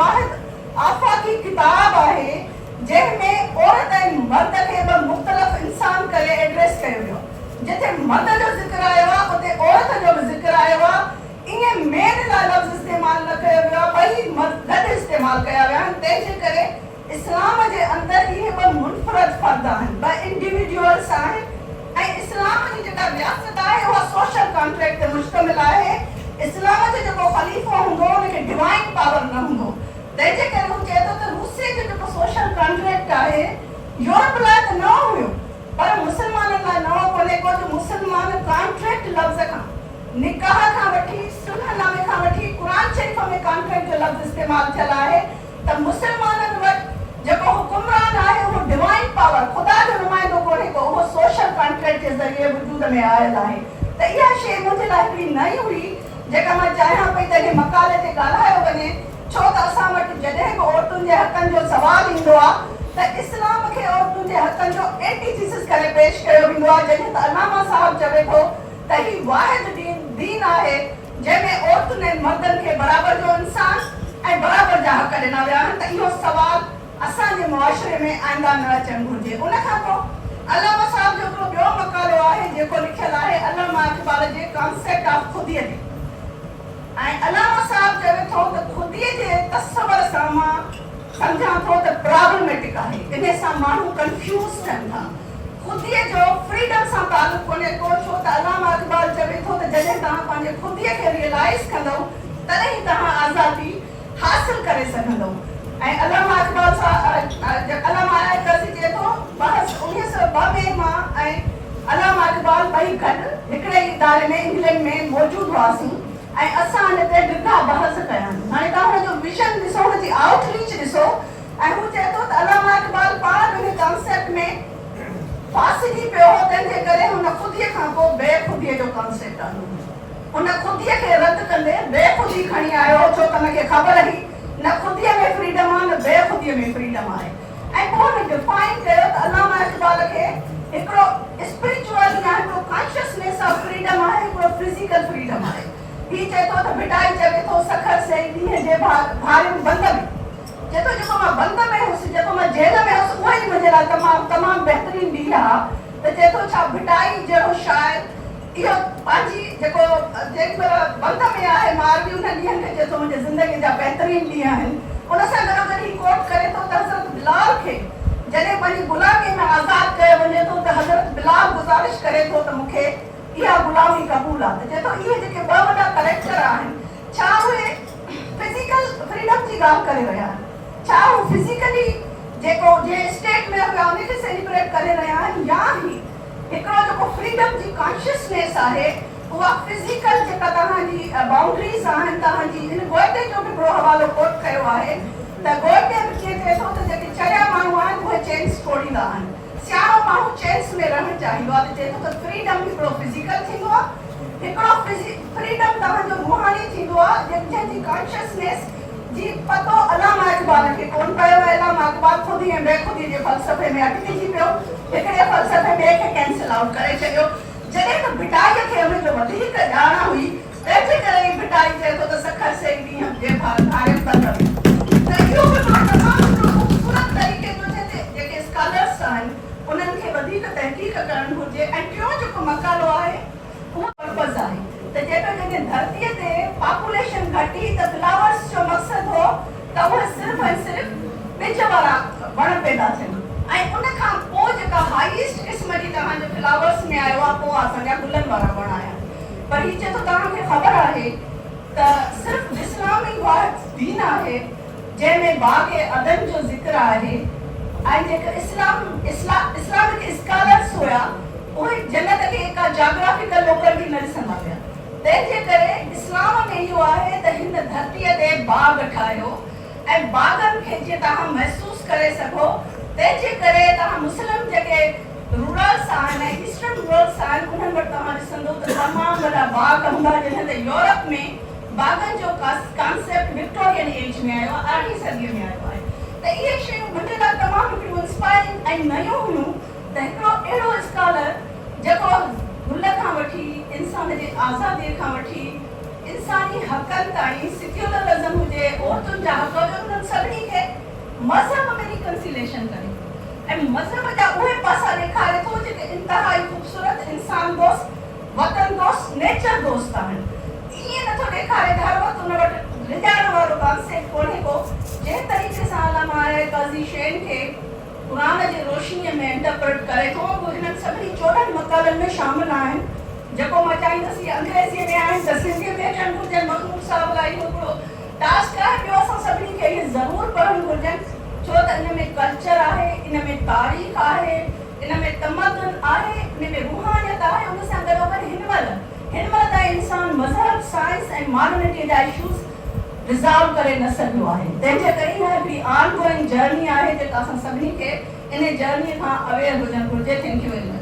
वाहिद आफ़ाक़ी किताब आहे जंहिंमें औरत ऐं मर्द खे ॿ मुख़्तलिफ़ इंसान करे एड्रेस कयो वियो। जिथे मर्द जो ज़िक्र आयो आहे उते औरत जो बि ज़िक्र आयो आहे। ईअं मेन लाइ लफ़्ज़ इस्तेमालु न कयो वियो आहे, ॿई गॾु इस्तेमालु कया विया आहिनि। तंहिंजे करे इस्लाम जे अंदरि इहे ॿ मुनफ़रद फ़र्द आहिनि, ॿ इंडिविजुअल्स आहिनि। ऐं इस्लाम जी जेका रियासत आहे उहा सोशल कॉन्ट्रैक्ट ते मुश्तमिल आहे। इस्लाम जो जेको ख़लीफ़ो हूंदो उनखे डिवाइन पावर न हूंदो। तंहिंजे करे हू चए थो त रूसीअ जो जेको सोशल कॉन्ट्रैक्ट आहे यूरोप लाइ त न हुयो, पर मुस्लमाननि लाइ नओं कोन्हे को। जो मुस्लमान कॉन्ट्रैक्ट लफ़्ज़ खां, निकाह खां वठी, सुलहनामे खां वठी क़ुरान शरीफ़ में कॉन्ट्रैक्ट जो लफ़्ज़ इस्तेमालु थियल आहे त मुस्लमाननि वटि जेको हुकुमरान आहे उहो डिवाइन पावर, ख़ुदा जो नुमाइंदो कोन्हे को, उहो सोशल कॉन्ट्रैक्ट जे ज़रिए वजूद में आयल आहे। त इहा शइ मुंहिंजे लाइ हिकिड़ी नई हुई जेका मां चाहियां पई त हिन मक़ाले ते ॻाल्हायो वञे। छो त असां वटि जॾहिं बि औरतुनि जे हक़नि जो सवालु ईंदो आहे त इस्लाम खे औरतुनि जे हक़नि जो एंटीथीसिस करे पेश कयो वेंदो आहे। जॾहिं त अलामा साहब चवे थो त ही वाहिद दीन आहे जंहिंमें औरतुनि ऐं मर्दनि खे बराबरि जो इंसान ऐं बराबरि जा हक़ ॾिना विया आहिनि। त इहो सवाल असांजे मुआशरे में आईंदा न अचणु घुरिजे। उन खां पोइ अलामा साहब जो हिकिड़ो ॿियो मक़ालो आहे जेको लिखियलु आहे अलामा इक़बाल जे कॉन्सेप्ट ऑफ ख़ुदीअ ते। ऐं अलामा साहब चवे थो त ख़ुदीअ जे तस्वर सां मां सम्झां थो त प्रॉब्लमेटिक आहे, इन सां माण्हू कंफ्यूज़ थियनि था। ख़ुदीअ जो फ्रीडम सां तालुक़ कोन्हे को, छो त अलामा इक़बाल चवे थो त जॾहिं तव्हां पंहिंजे ख़ुदीअ खे रियलाइज़ कंदव तॾहिं ई तव्हां आज़ादी हासिल करे सघंदव। ऐं अलामा इक़बाल साहब अलामा करज़ी चए थो बहस 1902 में मां ऐं अलामा इक़बाल ॿई गॾु हिकिड़े ई इदारे में इंग्लैंड में मौजूदु हुआसीं ऐं असां हिन ते ॾिठा बहस कया। हाणे तव्हां हुनजो विजन ॾिसो, हुनजी आउटरीच ॾिसो। ऐं हू चए थो त अलामा इक़बाल पाण हिन कॉन्सेप्ट में फासिजी पियो हो, तंहिंजे करे हुन ख़ुदीअ खां पोइ बेख़ुदीअ जो कॉन्सेप्ट आयो। हुन ख़ुदीअ खे रद्द कंदे बेख़ुदी खणी आयो, छो त हुनखे ख़बर हुई न ख़ुदीअ में फ्रीडम आहे न बेख़ुदीअ में फ्रीडम आहे। ऐं पोइ हुन डिफाइन कयो त अलामा इक़बाल खे हिकिड़ो स्पिरिचुअल या हिकिड़ो कॉन्शियसनेस ऑफ फ्रीडम आहे, हिकिड़ो फिज़िकल फ्रीडम आहे। ही चए थो त भिटाई चवे थो सखर से ॾींहं जे भारियुनि बंद में, चए थो जेको मां बंद में हुउसि, जेको मां जेल में हुउसि, उहा ई मुंहिंजे लाइ तमामु बहितरीनु ॾींहुं आहे। त चए थो छा भिटाई जहिड़ो शाइर इहो पंहिंजी जेको जेॾीमहिल बंद में आहे मारवी उन ॾींहंनि खे चए थो मुंहिंजी ज़िंदगी जा बहितरीनु ॾींहं आहिनि। उन सां गॾोगॾु ही कोट करे थो त हज़रत बिलाल खे जॾहिं पंहिंजी ग़ुलामी में आज़ादु कयो वञे थो त हज़रत बिलाल गुज़ारिश करे थो त मूंखे इहा ग़ुलामी क़बूल आहे। त चए थो इहे जेके ॿ वॾा करेक्टर आहिनि, छा उहे फिज़िकल फ्रीडम जी ॻाल्हि करे रहिया आहिनि, छा उहे फिज़िकली जेको जंहिं स्टेट में हुया उनखे सेलिब्रेट करे रहिया आहिनि, या ही हिकिड़ो जेको फ्रीडम जी कॉन्शियसनेस आहे उहा फिज़िकल जेका तव्हांजी बाउंड्रीज़ आहिनि तव्हांजी। इन गोइटे जो बि हिकिड़ो हवालो कोट कयो आहे त गोइटे बि कीअं चए थो त जेके चरिया माण्हू आहिनि उहे चेन्स तोड़ींदा आहिनि, सियाणो माण्हू चेन्स में रहणु चाहींदो आहे। त चए थो त फ्रीडम हिकिड़ो फिज़िकल थींदो आहे, हिकिड़ो फ्रीडम तव्हांजो रूहानी थींदो आहे जंहिंजी कॉन्शियसनेस जी पतो अलामा इक़बाल खे कोन पियो आहे। अलामा इक़बाल ख़ुदि ऐं बेख़ुदी जे फ़लसफ़े में अटकिजी पियो, हिकिड़े फ़लसफ़े ॿिए खे कैंसिल आउट करे छॾियो। जॾहिं त भिटाईअ खे हुनजो वधीक ॼाण हुई, तंहिंजे करे ई भिटाई चए थो त सखर से ॾींहं जे भारियुनि बंद में। त इहो बि तमामु ख़ूबसूरत तरीक़े जो जेके स्कॉलर्स आहिनि उन्हनि खे वधीक तहक़ीक़ करणु घुरिजे। ऐं टियों जेको मक़ालो आहे उहो पर्पज़ आहे त जेका जॾहिं धरतीअ ते पॉपुलेशन घटी त फ्लावर्स जो मक़सदु हो त उहे सिर्फ़ु ऐं सिर्फ़ु ॿिज वारा वण पैदा थियनि। ऐं उन खां पोइ जेका हाईएस्ट क़िस्म जी तव्हांजे फ्लावर्स में आयो आहे पोइ असांजा गुलनि वारा वण आया। पर हीअ चए थो तव्हांखे ख़बर आहे त सिर्फ़ु इस्लामी वाहिद दीन आहे जंहिंमें बाग़ अदन जो ज़िक्र आहे। ऐं जेके इस्लामिक स्कॉलर्स हुया उहे जन्नत खे का जाग्राफिकल लोकेलिटी न ॾिसंदा हुया। तंहिंजे करे इस्लाम में इहो आहे त हिन धरतीअ ते बाग़ ठाहियो ऐं बाग़नि खे जीअं तव्हां महसूसु करे सघो। तंहिंजे करे तव्हां मुस्लिम जेके रूरल्स आहिनि ऐं ईस्टर्न रूरल्स आहिनि उन्हनि वटि तव्हां ॾिसंदो त तमामु वॾा बाग़ हूंदा, जॾहिं त यूरोप में बाग़नि जो कॉन्सेप्ट विक्टोरियन एज में आयो आहे, 8वीं सदीअ में आयो आहे। त इहे शयूं मुंहिंजे लाइ तमामु हिकिड़ियूं इंस्पायरिंग ऐं नयूं हुयूं त हिकिड़ो अहिड़ो स्कॉलर जेको गुल खां वठी इंसान जे आज़ादीअ खां वठी इंसानी हक़नि ताईं सिक्युलरिज़म हुजे, औरतुनि जा हक़ हुजनि, उन्हनि सभिनी खे मज़हब में रिकंसिलेशन करे ऐं मज़हब जा उहे पासा ॾेखारे थो जेके इंतिहाई ख़ूबसूरत इंसान दोस्त, वतन दोस्त, नेचर दोस्त आहिनि। ईअं नथो ॾेखारे हर वक़्तु उन वटि रिझाइण वारो कॉन्सेप्ट कोन्हे को। जंहिं तरीक़े सां अल्लामा काज़ी शेन खे क़ुरान जी रोशनीअ में इंटरप्रेट करे थो, उहे हिननि सभिनी 14 मक़ालनि में शामिल आहिनि, जेको मां चाहींदसि अंग्रेज़ीअ में आहिनि त सिंधीअ में अचणु घुरिजनि। महमूद साहिब लाइ इहो हिकिड़ो टास्क आहे, ॿियो असां सभिनी खे इहे ज़रूरु पढ़णु घुरिजनि, छो त इन में कल्चर आहे, इन में तारीख़ आहे, इन में तमदन आहे, इन में रूहानियत आहे। उन सां गॾोगॾु हिन महिल ताईं इंसानु मज़हब, साइंस ऐं मॉडर्निटी जा इशूज़ रिज़ॉल्व करे न सघियो आहे। तंहिंजे करे इहा हिकिड़ी ऑन गोइंग जर्नी आहे जेका असां सभिनी खे इन जर्नीअ खां अवेयर हुजणु घुरिजे। Thank U very much.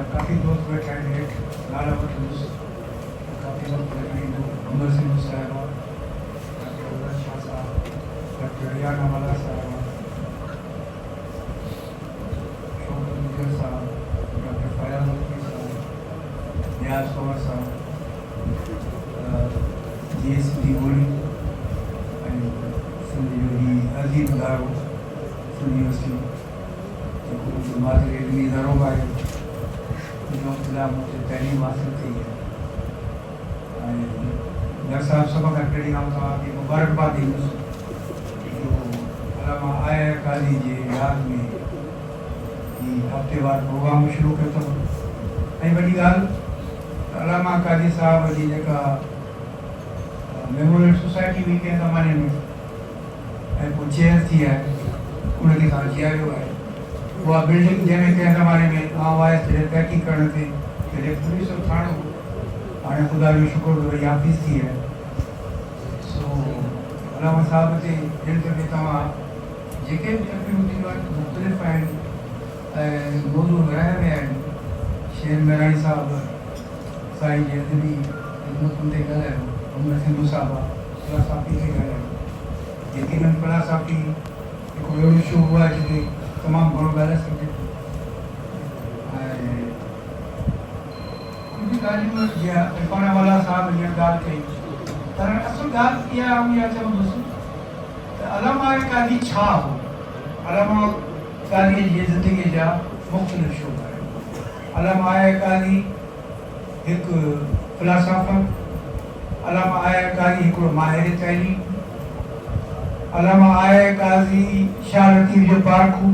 काफ़ी दोस्त बैठे हैं, लाला बटूस, काफ़ी लोग बैठे हैं, अमर सिंह साहब, डॉक्टर उदय शाह साहब, डॉक्टर रियाना वाला साहब, शोभन मुजर साहब, डॉक्टर फयाज लकी साहब, न्याज कंवर साहब, GSD गोली, सिंधी अजीब दारो, सिंधी यूनिवर्सिटी, जो मादरी इल्मी इदारो आहे, मुझे तैलीम हासिल थी है। डॉक्टर साहब सबक ट्रेनिंग था कि मुबारकबाद दी जो अलामा आया काली जे याद में ये हफ्तेवार प्रोग्राम शुरू कयो अथव। ऐं वॾी ॻाल्हि अलामा काली साहब जी जेका मेमोरियल सोसाइटी हुई कंहिं ज़माने में ऐं पोइ चेयर थी आहे उनखे तव्हां जीआरियो आहे। उहा बिल्डिंग जंहिंमें कंहिं ज़माने में आउं आयुसि जॾहिं तहक़ीक़ करण ते जॾहिं पुलिस जो थाणो हाणे ख़ुदा जो शुक्र वरी ऑफिस थी आहे। सो अलामा साहब ते दिलि करे तव्हां जेके बि तकलीफ़ूं थींदियूं आहिनि मुख़्तलिफ़ आहिनि ऐं मौज़ू रहिया विया आहिनि। शेर मेराणी साहब साईं जे अदबी ख़िदमतुनि ते ॻाल्हायो, अमर सिंधू साहब फ़िलासफ़ी ते ॻाल्हायो। यकीनन फ़िलासफ़ी हिकिड़ो अहिड़ो शो आहे जिते तमामु घणो ॻाल्हाए सघिजे ऐं कुझु ॻाल्हियूं जीअं इरफान वाला साहब हीअं ॻाल्हि कई पर असुलु ॻाल्हि इहा इहा चवंदुसि त अलामा काली छा हो। अलामा कालीअ जी ज़िंदगीअ जा मुख़्तलिफ़ शोबा आहिनि। अलामा काली हिकु फ़िलासफ़र, अलामा काली हिकिड़ो माहिर तइलीम, अलामा काज़ी शाह लतीफ़ जो पारखू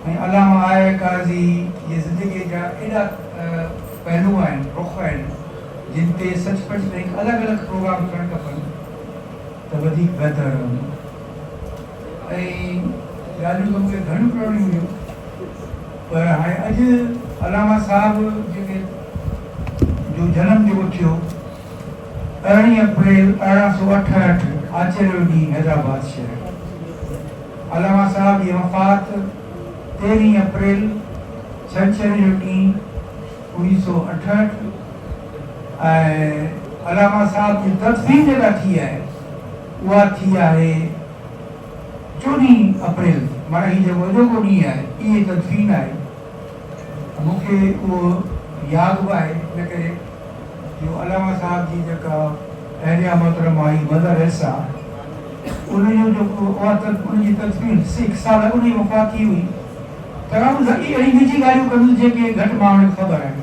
ऐं अलामा काज़ी जी ज़िंदगीअ जा एॾा पहलू आहिनि, रुख़ आहिनि जिन ते सचपच में हिकु अलॻि अलॻि प्रोग्राम करणु खपनि त वधीक बहितर रहंदो। ऐं ॻाल्हियूं त मूंखे घणियूं करणियूं हुयूं पर हाणे अॼु अलामा साहब जेके जो जनमु जेको थियो 18 अप्रैल 1868 आचार्य ॾींहुं हैदराबाद शहर। अलामा साहब जी वफ़ात 13 अप्रैल छंछर जो ॾींहुं 1968 ऐं अलामा साहब जी तदफ़ीन जेका थी आहे उहा थी आहे 14 अप्रैल, माना हीउ जेको अॼोको ॾींहुं आहे इहे तदफ़ीन आहे। मूंखे उहो यादि बि आहे इन करे जो अलामा साहब जी जेका अहलिया मोहतरम आई मदर ऐसा उनजो जेको उनजी तदफ़ीन 6 साल उन जी वफ़ात थी हुई। तमामु अहिड़ी निजी ॻाल्हियूं कंदुसि जेके घटि माण्हुनि खे ख़बर आहिनि।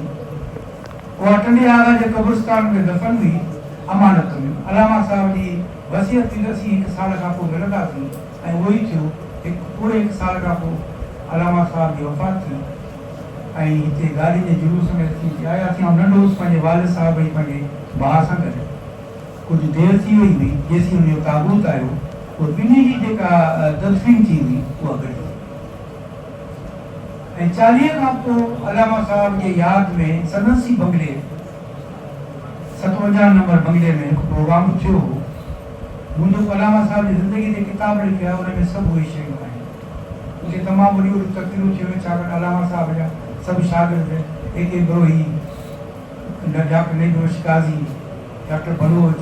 उहा टंडे आगा जे क़ब्रिस्तान में दफ़न हुई अमानत में। अलामा साहब जी वसियत थी असीं 1 साल खां पोइ मिलंदासीं ऐं उहो ई थियो। पूरे 1 साल खां पोइ अलामा साहब जी वफ़ात थी ऐं हिते गाॾी जे जुलूस में असीं आयासीं। ऐं नंढो पंहिंजे वालिद साहब ऐं पंहिंजे भाउ सां गॾु कुझु देरि थी वई हुई जेसीं हुनजो ताबूत आयो। उहो ॿिन्ही जी जेका तदफ़ीन थी हुई उहा गॾु ऐं 40 खां पोइ अलामा साहब जे यादि में सनसी बंगले 57 नंबर बंगले में हिकु प्रोग्राम थियो हो। मुंहिंजो अलामा साहब जी ज़िंदगी ते किताब लिखियो आहे, उन में सभु उहे शयूं आहिनि। मूंखे तमामु वॾियूं वॾियूं तकलीफ़ूं थियूं छाकाणि अलामा साहब जा सभु शागिर्द AK ब्रोही, डॉक्टर नेदोश काज़ी, डॉक्टर बलोच,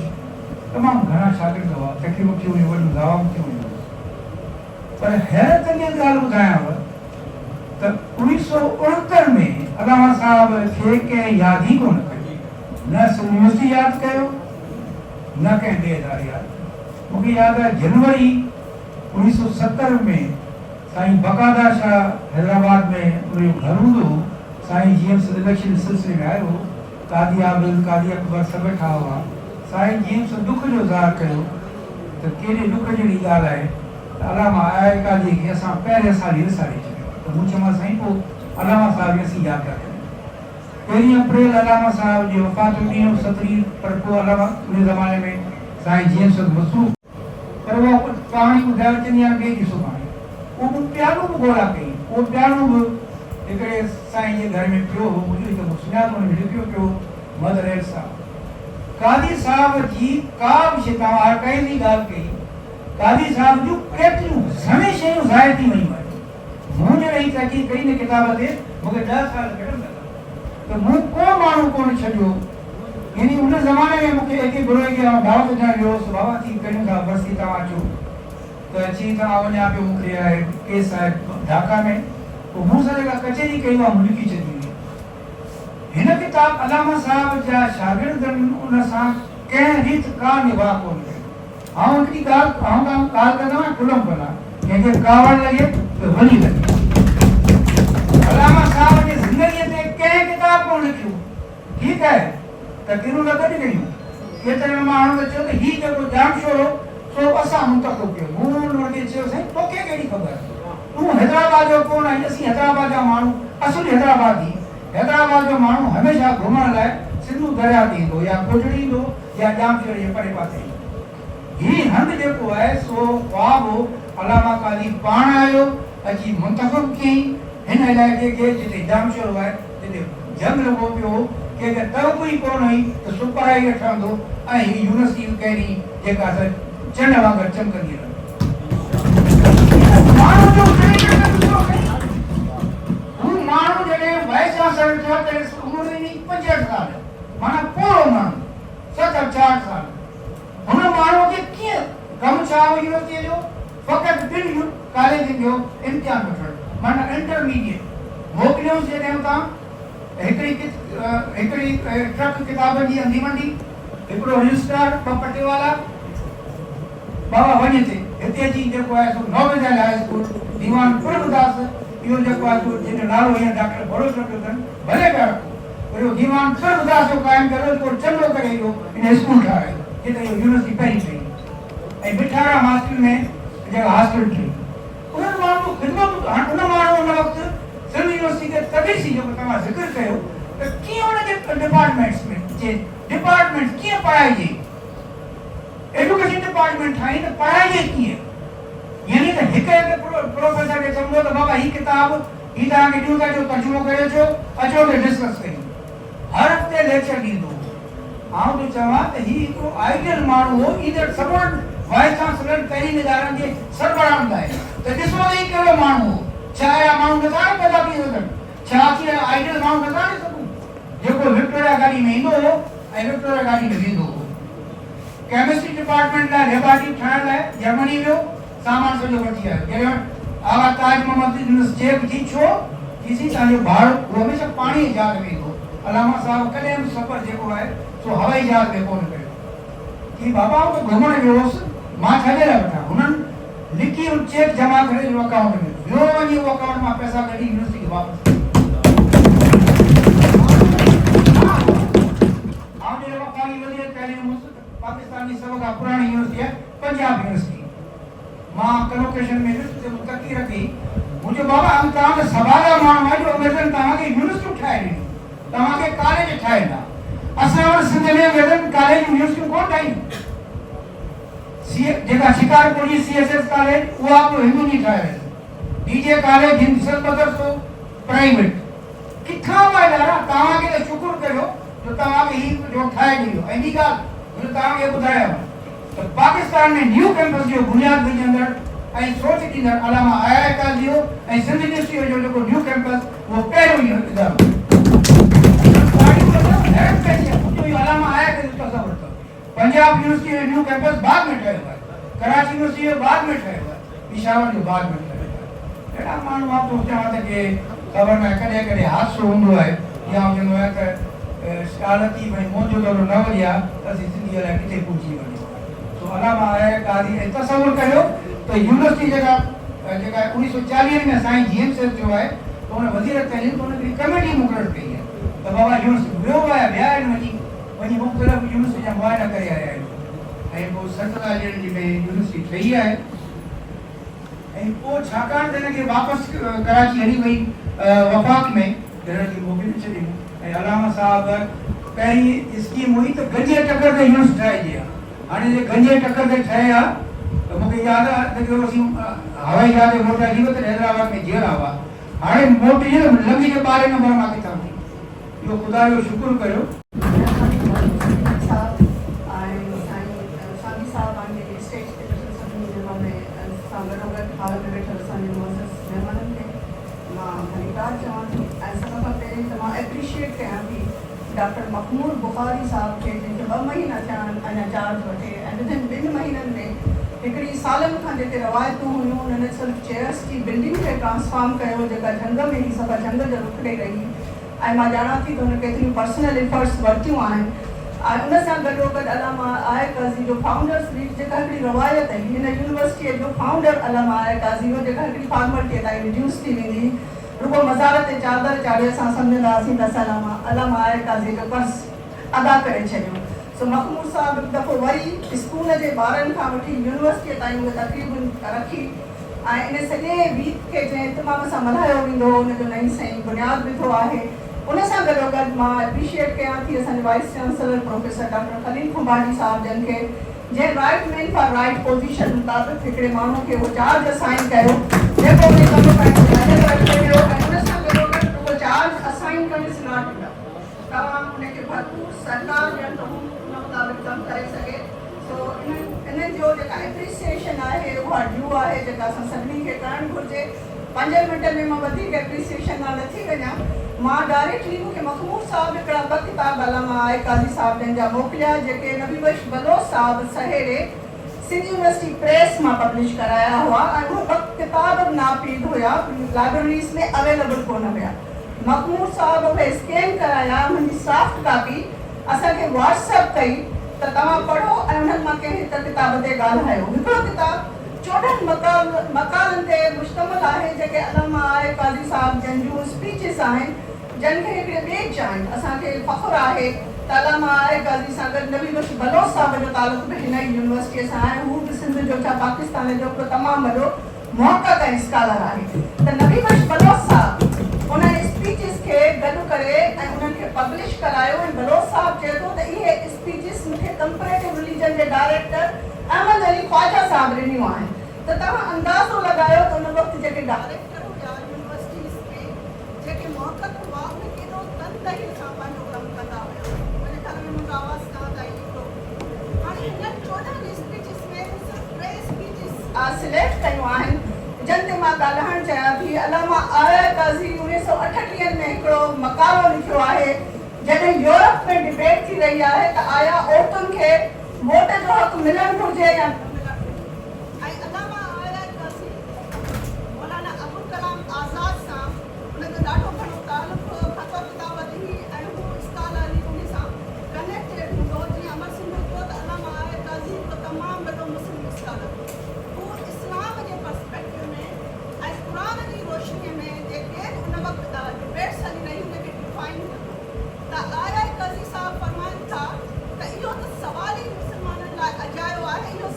तमामु घणा शागिर्द हुआ। तकलीफ़ूं थियूं हुयूं, वॾियूं दावाऊं थियूं हुयूं पर हैरत अंगेज़ ॻाल्हि ॿुधायांव त 1969 में अलामा साहब खे कंहिं यादि ई कोन कई, न यूनिवर्सिटी यादि कयो न कंहिं ॿिए इदारे यादि। मूंखे यादि आहे जनवरी 1970 में साईं बकादा शाह हैदराबाद में उनजो घर हूंदो, साईं जीअं इलेक्शन सिलसिले में आयो, कादी आबिद कादी अकबर सभु वेठा हुआ। साईं जीअं दुख जो इज़हार कयो त कहिड़े दुख जहिड़ी ॻाल्हि आहे त अलामा आया कादी खे असां पहिरें साल ई विसारे छॾियो। त मूं चयोमांसि साईं पोइ अलामा साहब खे असीं यादि था कयूं। 1 अप्रैल अलामा साहब जी वफ़ात जो ॾींहुं 17, पर पोइ अलामा उन ज़माने में साईं जीअं मसरूफ़, पर उहा कहाणी ॿुधाए चवंदी आहे ॿिए ॾींहुं सुभाणे उहो प्यानो बि ॻोल्हा कई। उहो प्यानो बि हिकिड़े साईं जे घर में पियो हो, मुंहिंजी त सुञातो हुन में लिखियो पियो मदर एल्सा। कादी साहब जी का बि शइ तव्हां आर्काइव जी ॻाल्हि कई, कादी साहब जूं केतिरियूं घणी शयूं ज़ाहिर थी वयूं आहिनि। मूं जॾहिं ही तहक़ीक़ कई न किताब ते मूंखे 10 साल कढण लॻा त मूं को माण्हू कोन छॾियो। यानी उन ज़माने में मूंखे एके घुरोई के दावत ॾियणु वियोसि, बाबा थी कयूं था बरसी तव्हां अचो त अची तव्हां वञा पियो। मूंखे आहे केस आहे ढाका में, पोइ मूं सां जेका कचहरी कई आहे लिखी छॾी हुई। हिन किताब अलामा साहब जा शागिर्दनि उन सां कंहिं रीति का निभाउ कोन कयो। आउं हिकिड़ी ॻाल्हि कंदो आहियां खुलम भला, कंहिंखे कावड़ लॻे त वञी लॻे। अलामा साहब जी ज़िंदगीअ ते कंहिं किताब कोन लिखियो, ठीकु आहे तक़रीरूं न गॾु कयूं। केतिरनि माण्हुनि चयो त हीउ जेको जामशोर हो सो असां मुंतख़ब कयो। मूं हुनखे चयो साईं तोखे कहिड़ी ख़बर, तूं हैदराबाद जो कोन आई, असीं हैदराबाद जा माण्हू असुल हैदराबादी। हैदराबाद जो माण्हू हमेशह घुमण लाइ सिंधु दरिया ते ईंदो या कोजड़ी ईंदो या जामशोर जे परे पासे ईंदो। हीउ हंधि जेको आहे सो ख्वाब हो अलामा कादी पाण आयो, अची मुंतख़ब कयईं हिन इलाइक़े खे जिते जामशोर आहे, जिते जंग लॻो पियो हो, कंहिंखे तवको ई कोन हुई त सुपराई वठंदो ऐं हीअ यूनिवर्सिटी कहिड़ी जेका चंड वांगुरु चमकंदी रहे। माण्हू जॾहिं वाइस चांसलर थियो त उमिरि हुई 65 साल, माना पूरो माण्हू 67 साल। हुन माण्हू खे कीअं कमु छा हो यूनिवर्सिटीअ जो, फ़क़ति 2 कॉलेज जो इम्तिहान वठणु, माना इंटरमीडिएट मोकिलियोसि। जॾहिं तव्हां हिकिड़ी ट्रक किताबनि जी अंधी मंडी, हिकिड़ो रजिस्ट्रार, 2 पटेवाला, बाबा वञे हिते अची जेको आहे सो नवोदय हाई स्कूल दीवान प्रभुदास, इहो जेको आहे सो जंहिंजो नालो हींअर डॉक्टर भरोस रखियो अथनि, भले पिया रखो, पर इहो दीवान प्रभुदास जो क़ाइमु कयो, थोरो चङो करे इहो इन स्कूल ठाहियो, जिते इहो यूनिवर्सिटी पहिरीं ठही ऐं बिठारा मास्टर में जेका हॉस्टल ठही। उन माण्हू ख़िदमत, उन माण्हू उन वक़्तु सिंध यूनिवर्सिटी खे तडीसी जेको तव्हां ज़िक्र कयो त कीअं उनजे डिपार्टमेंट्स में डिपार्टमेंट कीअं पढ़ाइजे, एजुकेशन डिपार्टमेंट ठाही त पढ़ाइजे कीअं। यानी त हिकु प्रोफेसर खे चवंदो त बाबा हीअ किताब हीअ तव्हांखे ॾियूं था जो तर्जुमो करे अचो, अचो त डिस्कस कयूं। हर हफ़्ते लेक्चर ॾींदो। आउं थो चवां त हीउ हिकिड़ो आइडियल माण्हू हो, ईंदड़ सपोर्ट वाइस चांसलर पहिरीं निगारनि जे सरबराहनि लाइ। त ॾिसो त हीउ कहिड़ो माण्हू हो, छा अहिड़ा माण्हू नथा पैदा थी सघनि, छा अची आइडियल माण्हू नथा ॾिसी सघूं, जेको विक्टोरिया गाॾी में ईंदो हो ऐं विक्टोरिया गाॾी में वेंदो हो। केमिस्ट्री डिपार्टमेंट लाइ लेबोरेटरी ठाहिण लाइ जर्मनी वियो, सामान सॼो वठी आयो। जॾहिं आगा ताज मोहम्मद चेक थी छो किसी तव्हांजो भाड़ो उहो हमेशह पाणी जहाज में ईंदो। अलामा साहब कॾहिं बि सफ़र जेको आहे सो हवाई जहाज में कोन कयो। की बाबा तो घुमण वियो हुउसि, मां छॾे लाइ वठां, हुननि लिखी चेक जमा करे ॾिनो अकाउंट में, वियो वञी उहो अकाउंट मां पैसा कढी यूनिवर्सिटी खे वापसि। पाकिस्तान की सब का पुरानी यूनिवर्सिटी है पंजाब यूनिवर्सिटी। मां कलोकेशन में तकी रखी मुझे बाबा हम तव्हां सवाला माण्हू आहे जो वेतन तव्हांखे यूनिवर्सिटी ठाहे ॾिनी, तव्हांखे कॉलेज ठाहींदा। असां वटि सिंध में वेतन कॉलेज यूनिवर्सिटी कोन ठाही। जेका शिकारपुर जी CSS कॉलेज उहा बि हिंदू जी ठाहे, डीजे कॉलेज हिंद सन मदरसो प्राइवेट किथां बि दादा तव्हांखे त शुक्र कयो जो तव्हांखे ही जो ठाहे ॾिनो। ऐं ॿी ॻाल्हि तव्हांखे ॿुधायो त पाकिस्तान में न्यू कैंपस जो बुनियाद विझंदड़ ऐं सोच ॾींदड़ अलामा आया काज़ी हो ऐं सिंध यूनिवर्सिटी जो जेको न्यू कैंपस उहो पहिरियों ई इदारो। अलामा आया काज़ी तसव्वुर अथव। पंजाब यूनिवर्सिटी जो न्यू कैंपस बाद में ठहियो आहे, कराची यूनिवर्सिटी जो बाद में ठहियो आहे, पिशावर जो बाग में अहिड़ा माण्हू आहे त चवां त की ख़बर न कॾहिं कॾहिं हादसो हूंदो आहे या चवंदो आहे त शालती भई मुंहिंजो दौरो न वॼे आहे त असीं सिंधीअ लाइ किथे पहुची वञूं सो अलामा आहे गादी ऐं तसवुरु कयो त यूनिवर्सिटी जेका 1940 में साईं जीएम साहिब थियो आहे त हुन वज़ीर तइलीम त हुन कमेटी मुक़ररु कई आहे त बाबा यूनिवर्सिटी वियो आहे ॿिया आहिनि वञी मुख़्तलिफ़ यूनिवर्सिटी जा मुआइना करे आया आहिनि ऐं पोइ 47 ॼणनि जी में यूनिवर्सिटी ठही आहे ऐं पोइ छाकाणि त हिनखे वापसि कराची हली वई वफ़ाक़ में हिननि खे मोकिले छॾियूं ऐं अलामा साहिबु पहिरीं स्कीम हुई त गंजे टकर ते यूनिवर्सिटी ठाहिजे आहे हाणे जे गंजे टकर ते ठहे आहे त मूंखे यादि आहे त जो असीं हवाई जहाज ते मोटाईंदी हुई त हैदराबाद में जेल हुआ हाणे मोटी लंघी जे 12 नंबर मां किथां थी इहो ख़ुदा जो शुक्र कयो एप्रिशिएट कयां थी डॉक्टर मखमूर बुखारी साहब खे जिनखे 2 महीना थिया अञा चार्ज वठे ऐं विदिन 2 महीननि में हिकिड़ी सालनि खां जेके रवायतूं हुयूं उन्हनि सिर्फ़ु चेयर्स जी बिल्डिंग खे ट्रांसफॉर्म कयो जेका झंग में ई सभु झंग जो रुख ॾेई रही ऐं मां ॼाणां थी त हुन केतिरियूं पर्सनल एफर्ट्स वरितियूं आहिनि ऐं उन सां गॾोगॾु अलामा आहे काज़ी जो फाउंडर्स वीक जेका हिकिड़ी रवायत आहे हिन यूनिवर्सिटीअ जो फाउंडर अलामा आहे काज़ी हो जेका हिकिड़ी फॉर्मेलिटी ताईं रिड्यूस थी वेंदी रुगो मज़ार ते चादर चाढ़े असां सम्झंदासीं त अलामा आहे काज़ी जो पर्स अदा करे छॾियो सो मखमूर साहब हिकु दफ़ो वरी स्कूल जे ॿारनि खां वठी यूनिवर्सिटीअ ताईं उहे तक़रीबन रखी ऐं इन सॼे वीक खे जंहिं इतमाम सां मल्हायो वेंदो हुनजो नई साईं बुनियादु विधो आहे उन सां गॾोगॾु मां एप्रिशिएट कयां थी असांजे vice chancellor professor doctor Khalil Khumbani साहब जन खे जंहिं right man for right position मुताबिक़ हिकिड़े माण्हू खे उहो चार्ज असाइन कयो जेको उन कमु पंहिंजो नज़र रखे वियो ऐं उन सां गॾोगॾु उहो चार्ज असाइन करणु स्टार्ट कयो तव्हां उनखे भरपूर सरकार ॾियनि त उन मुताबिक़ कमु करे सघे सो इन जो जेका एप्रिसिएशन आहे उहा ड्यू आहे जेका असां सभिनी खे करणु घुरिजे 5 मिंट में मां वधीक एप्रिसिएशन न थी वञा मां डायरेक्टली मूंखे मखमूर साहब हिकिड़ा 2 किताब अलामा आहे काज़ी साहब जन जा मोकिलिया जेके नबी बख्श बलोच साहब सहेड़े सिंध यूनिवर्सिटी प्रेस मां पब्लिश कराया हुआ ऐं उहे 2 किताब नापीद हुया लाइब्रेरीज़ में अवेलेबल कोन हुया मखमूर साहब उहे स्कैन कराया मुंहिंजी सॉफ्ट कापी असांखे व्हाट्सएप कई त तव्हां पढ़ो ऐं उन्हनि मां कंहिं हिकु किताब ते ॻाल्हायो हिकिड़ो किताब 14 मकालनि ते मुश्तमिल आहे जेके अलामा आहे काज़ी साहब जन जूं स्पीचिस आहिनि जन खे हिकिड़े ॿिए चाहिनि असांखे फ़ख्रु आहे त अलामा आहे काज़ी सां गॾु नबी बख्श बलोच साहब जो तालुक़ बि हिन ई यूनिवर्सिटीअ सां आहे हू बि सिंध जो छा पाकिस्तान जो हिकिड़ो तमामु वॾो मुहक़क़ ऐं स्कॉलर आहे त नबी बख्श बलोच साहब उन स्पीचिस खे गॾु करे ऐं उन्हनि खे पब्लिश करायो ऐं बलोच साहब चए थो त इहे स्पीचिस मूंखे कंपैरेटिव रिलीजन जे डायरेक्टर अहमद अली ख्वाजा साहब ॾिनियूं आहिनि त तव्हां अंदाज़ो लॻायो त उन वक़्तु जेके डायरेक्टर हुआ यूनिवर्सिटीज़ में जेके मुहक़क़ हुआ उहे केॾो तनदही सां पंहिंजो कमु कंदा हुआ मुंहिंजे घर में मुंहिंजो आवाज़ तव्हां ताईं ईंदो हाणे हिन 14 स्पीचिस में सिर्फ़ु 3 स्पीचिस सिलेक्ट कयूं आहिनि जन ते मां ॻाल्हाइणु चाहियां थी अलामा आया काज़ी 1938 में हिकिड़ो मक़ालो लिखियो आहे जॾहिं यूरोप में डिबेट थी रही आहे त आया औरतुनि खे वोट जो हक़ मिलणु घुरिजे या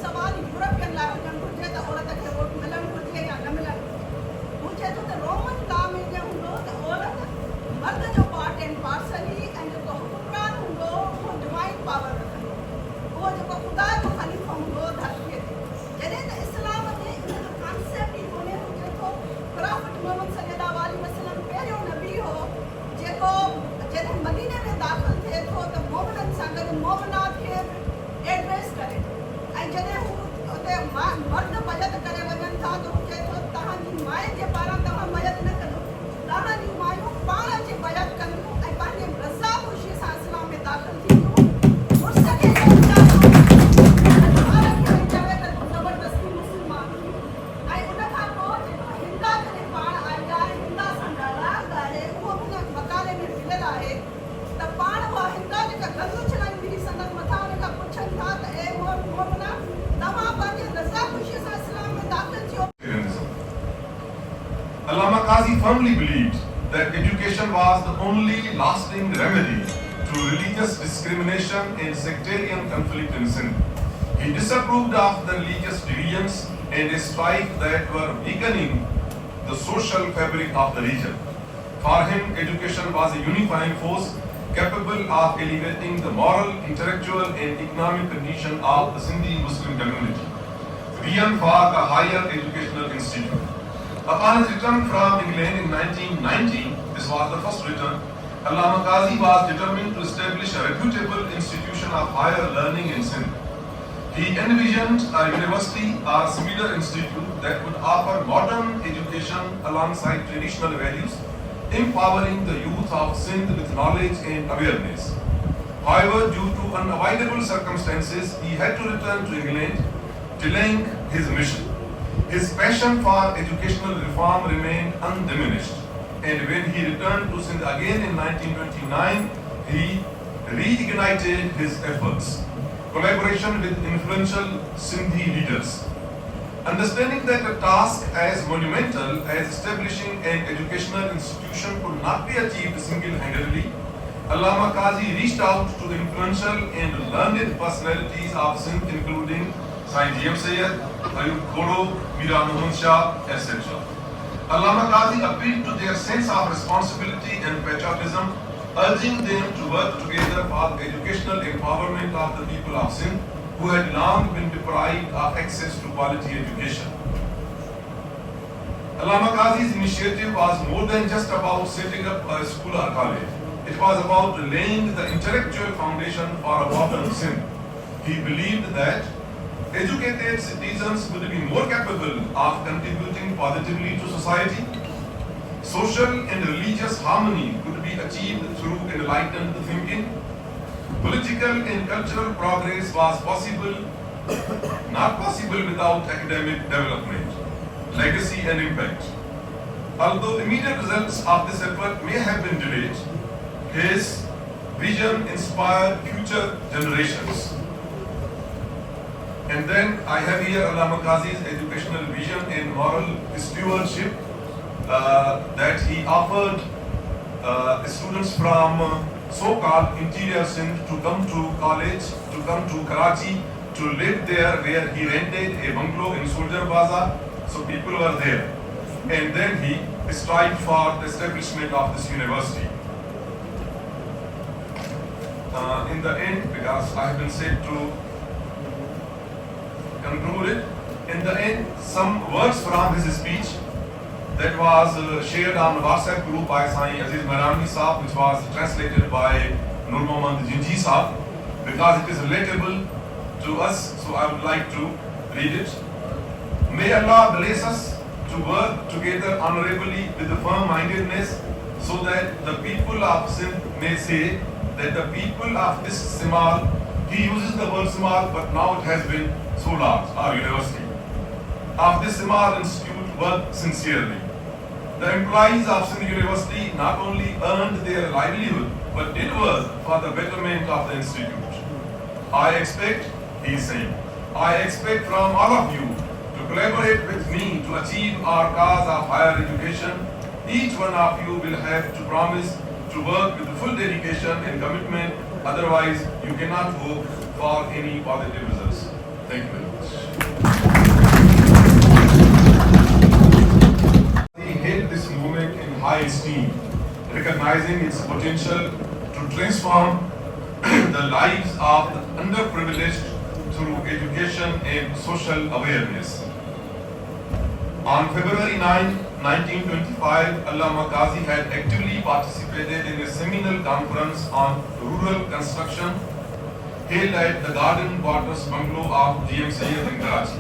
सवाल firmly believed that education was the only lasting remedy to religious discrimination and sectarian conflict in Sindh. He disapproved of the religious divisions and a strife that were weakening the social fabric of the region. For him, education was a unifying force capable of elevating the moral, intellectual and economic condition of the Sindhi Muslim community. Vision for the Higher Educational Institute. Upon his return from England in 1990, this was the first return, Allama Qazi was determined to establish a reputable institution of higher learning in Sindh. He envisioned a university or similar institute that would offer modern education alongside traditional values, empowering the youth of Sindh with knowledge and awareness. However, due to unavoidable circumstances, he had to return to England, delaying his mission. His passion for educational reform remained undiminished, and when he returned to Sindh again in 1929, he reignited his efforts. Collaboration with influential Sindhi leaders. Understanding that a task as monumental as establishing an educational institution could not be achieved single-handedly, Allama Qazi reached out to the influential and learned personalities of Sindh, including Saint J.M. Sayyid, Ayub Khodo, Mira Mohan Shah, etc. Allama Qazi appealed to their sense of responsibility and patriotism, urging them to work together for the educational empowerment of the people of Sindh, who had long been deprived of access to quality education. Allama Qazi's initiative was more than just about setting up a school or college. It was about laying the intellectual foundation for a modern Sindh. He believed that educated citizens would be more capable of contributing positively to society. Social and religious harmony could be achieved through enlightened thinking. Political and cultural progress was possible, not possible without academic development, legacy and impact. Although immediate results of this effort may have been delayed, his vision inspired future generations. And then I have here Allama Qazi's educational vision and moral stewardship that he offered students from so-called interior Sindh to come to college, to come to Karachi, to live there, where he rented a bungalow in Soldier Bazaar, so people were there. And then he strived for the establishment of this university. In the end, because I have been said to conclude it, in the end, some words from his speech that was shared on WhatsApp group by Sai Aziz Marani Saab, which was translated by Nur Mohammad Jinji Saab, because it is relatable to us, so I would like to read it. May Allah bless us to work together honorably with a firm-mindedness, so that the people of Sindh may say that the people of this Simal, he uses the word Simal, but now it has been so large, our university, of this Simal Institute work sincerely. The employees of Sindh University not only earned their livelihood, but did work for the betterment of the institute. I expect, he is saying, I expect from all of you to collaborate with me to achieve our cause of higher education. Each one of you will have to promise to work with full dedication and commitment, otherwise you cannot hope for any positive results. Thank you very much. He held this movement in high esteem, recognizing its potential to transform the lives of the underprivileged through education and social awareness. On February 9, 1925, Allama Qazi had actively participated in a seminal conference on rural construction held at the Garden Quarters Bungalow of J.M. Sayyid in Karachi.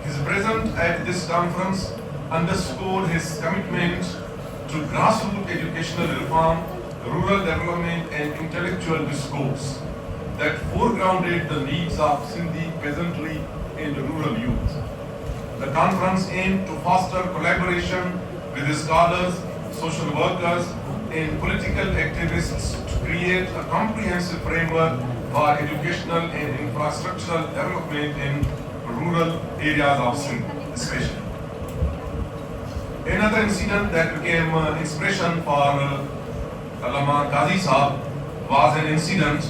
His presence at this conference underscored his commitment to grassroots educational reform, rural development and intellectual discourse that foregrounded the needs of Sindhi peasantry and rural youth. The conference aimed to foster collaboration with scholars, social workers and political activists to create a comprehensive framework for educational and infrastructural development in rural areas of Sindh, especially. Another incident that became inspiration for Allama Qazi Sahab was an incident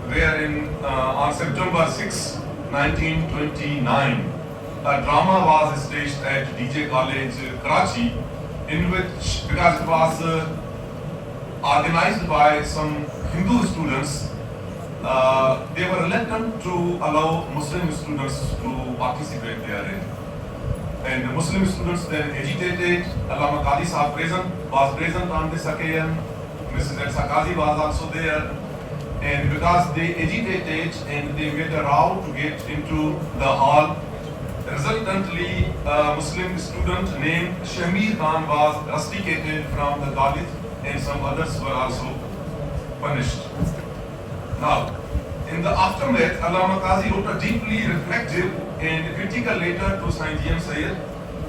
wherein on September 6, 1929, a drama was staged at DJ College, Karachi, in which, because it was organized by some Hindu students, they were reluctant to allow Muslim students to participate therein. And the Muslim students then agitated. Allama Qadi Sahab was present on this occasion. Mrs. Elsa Qazi was also there. And because they agitated and they made a row to get into the hall, resultantly a Muslim student named Shamir Khan was rusticated from the college and some others were also punished. Now, in the aftermath, Allama Qazi wrote a deeply reflective and critical letter to Saint James Sayyid,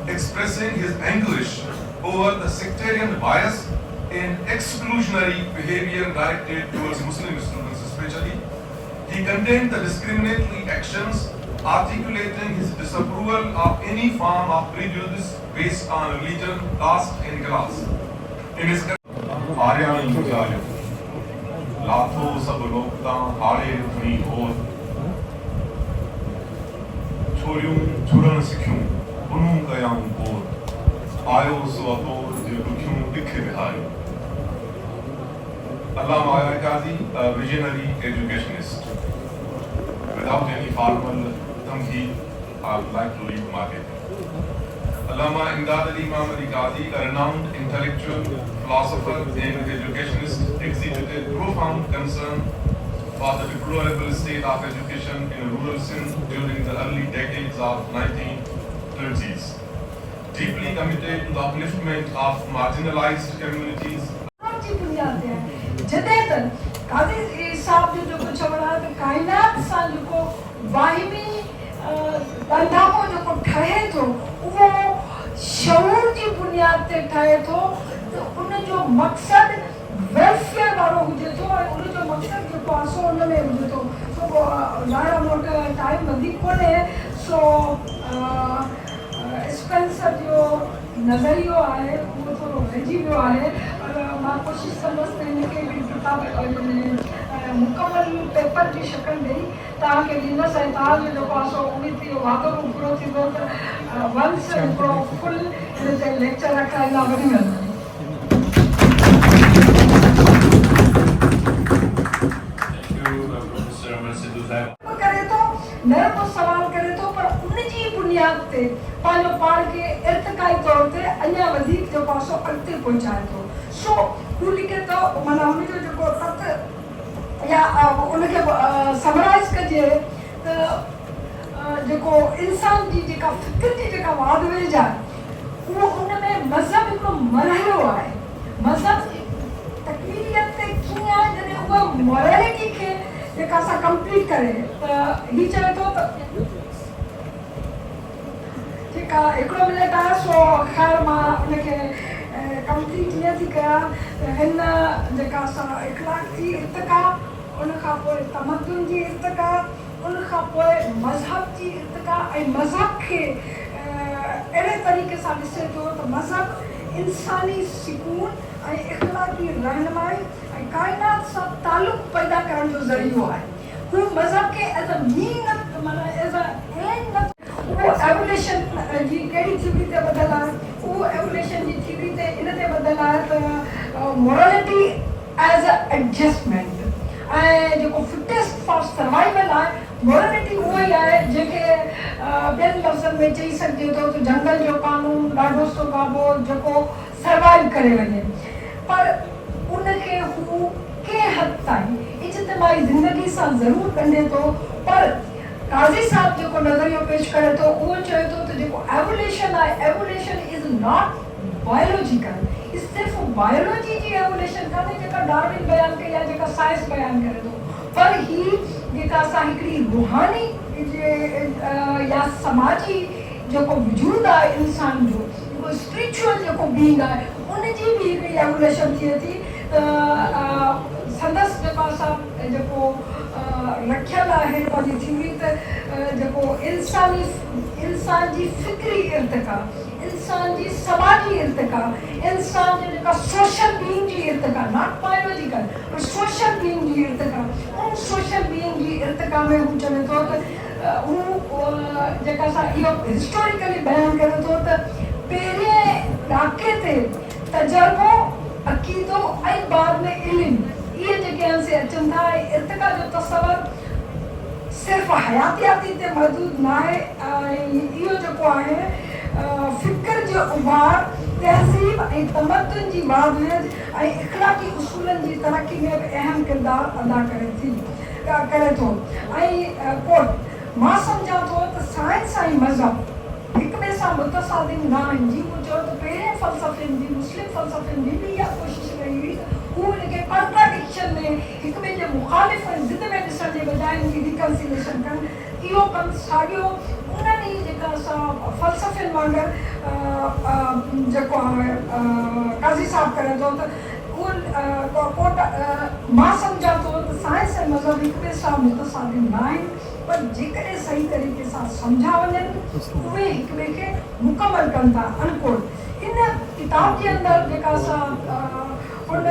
expressing his anguish over the sectarian bias and exclusionary behavior directed towards Muslim students especially. He condemned the discriminatory actions, articulating his disapproval of any form of prejudice based on religion, caste and class. In his लाथो सब लोग हाड़े खणी होर छोरियूं छुरण सिखियूं बुनूं कयाऊं bore आयो सो अतोर जे दुखियूं ॾिख विहारियो. Allama Qazi, a visionary educationist. Without any formal tamheed, I would like to leave market. Allama Imdad Ali Muhammad Qazi, a renowned intellectual, philosopher and educationist, exhibited profound concern for the deplorable state of education in rural Sindh during the early decades of 1930s. Deeply committed to the upliftment of marginalized communities. जॾहिं त काज़ी साहब जो जेको चवणु आहे त काइनात सां जेको वाहिमी ॿंधापो जेको ठहे थो उहो शऊर जी बुनियाद ते ठहे थो त उनजो मक़सदु वेलफेयर वारो हुजे थो ऐं उनजो मक़सदु जेको आहे सो उन में हुजे थो. सो ॾाढा वोट टाइम वधीक कोन्हे सो स्पेंसर जो नज़रियो आहे उहो थोरो रहिजी वियो आहे पर मां कोशिशि कंदसि त हिनखे मुकमल पेपर जी शकल ॾेई तव्हांखे ॾींदसि ऐं तव्हांजो जेको आहे सो उमेद थी वादो पूरो थींदो त वंस हिकिड़ो फुल हिन ते लेक्चर रखाईंदा वरी वेंदा. करे थो नरमो सवाल करे थो पर उनजी बुनियाद ते पंहिंजो पाण खे इर्तिकाई तौर ते अञा वधीक जेको आहे सो अॻिते पहुचाए थो. सो हू लिखे थो माना हुनजो जेको तत या उनखे समराइज़ कजे त जेको इंसान जी जेका फ़िक्र जी जेका वाद वेझ आहे उहो उन में मज़हब हिकिड़ो मरहलो आहे. मज़हब तकलीफ़ ते कीअं आहे जॾहिं उहा मॉरेलिटी खे जेका असां कंप्लीट करे त हीउ चवे थो त ठीकु आहे हिकिड़ो मिनट आहे सो ख़ैर मां उनखे कंप्लीट ईअं थी कयां त हिन जेका असां इख़लाक़ जी इर्तिका उनखां पोइ तमदुन जी इर्तिका उनखां पोइ मज़हब जी इर्तिका ऐं मज़हब खे अहिड़े तरीक़े सां ॾिसे थो त मज़हब इंसानी सुकून ऐं इख़लाक़ी रहनुमाई ऐं काइनात सां तालुक़ पैदा करण जो ज़रियो आहे. हू मज़हब खे एज़ अ मीन माना एज़ अ एंड उहो एवोल्यूशन जी कहिड़ी थ्योरी ते ॿधल आहे उहो एवोल्यूशन जी थ्योरी ते इन ते ॿधल आहे त मोरालिटी एज़ अ एडजस्टमेंट ऐं जेको फिटेस्ट फॉर सर्वाइवल आहे मोरालिटी उहो ई आहे जंहिंखे ॿियनि लफ़्ज़नि में चई सघिजे थो त जंगल जो कानून ॾाढो सुगाबो जेको सर्वाइव करे वञे पर उनखे हू कंहिं हद ताईं इज्तिमाही ज़िंदगी सां ज़रूरु ॻंढे थो. पर काज़ी साहब जेको नज़रियो पेश करे थो उहो चए थो त जेको एवोल्यूशन आहे एवोल्यूशन इज़ नॉट बायोलॉजिकल. सिर्फ़ु बायोलॉजी जी एवोल्यूशन कान्हे जेका डार्विन बयानु कई आहे जेका साइंस बयानु करे थो पर ही जेका असां हिकिड़ी रूहानी या समाजी जेको वजूद आहे इंसान जो जेको स्पिरिचुअल जेको बीइंग आहे उनजी बि हिकिड़ी एवोल्यूशन थिए थी. संदसि जेको असां जेको रखियल आहे पंहिंजी थ्योरी त जेको इंसान जी फ़िक्री इर्तिका इंसान जी समाजी इर्तिका, इंसान जी जेका सोशल बीइंग जी इर्तिका, नॉट बायोलॉजिकल पर सोशल बीइंग जी इर्तिका, उन सोशल बीइंग जी इर्तिका में हू चवे थो त हू जेका सा इहो हिस्टोरिकली बयान करे थो त पहिरें ॾाके ते तजर्बो, अक़ीदो ऐं बाद में इल्म इहे जेके आहिनि से अचनि था। इर्तिका जो तसवर सिर्फ़ हयातियाती ते महदूद न आहे, इहो जेको आहे फ़िक्र जो उभार, तहज़ीब ऐं तमद्दुन जी वाधवेज ऐं इख़लाक़ी उसूलनि जी तरक़ी में बि अहम किरदारु अदा करे थो। ऐं कोट मां सम्झां थो त साइंस ऐं मज़हब हिक ॿिए सां मुतसादिम न आहिनि। जीअं मूं चयो त पहिरें फ़लसफ़नि जी, मुस्लिम फ़लसफ़नि जी बि इहा कोशिशि कई हुई त हू हिनखे कॉन्ट्राडिक्शन में हिक ॿिए जे मुख़ालिफ़ ऐं ज़िद में ॾिसण जे बजाय हिनजी रिकंसिलेशन कनि। इहो कमु साॻियो उन्हनि ई जेका असां फ़लसफ़नि वांगुरु जेको आहे काज़ी साहब करे थो त कोट मां सम्झां थो त साइंस ऐं मज़हब हिक ॿिए सां मुतसादिम न आहिनि, पर जेकॾहिं सही तरीक़े सां सम्झा वञनि उहे हिक ॿिए खे मुकमल कनि था। अनकोट इन किताब जे अंदरि जेका असां उन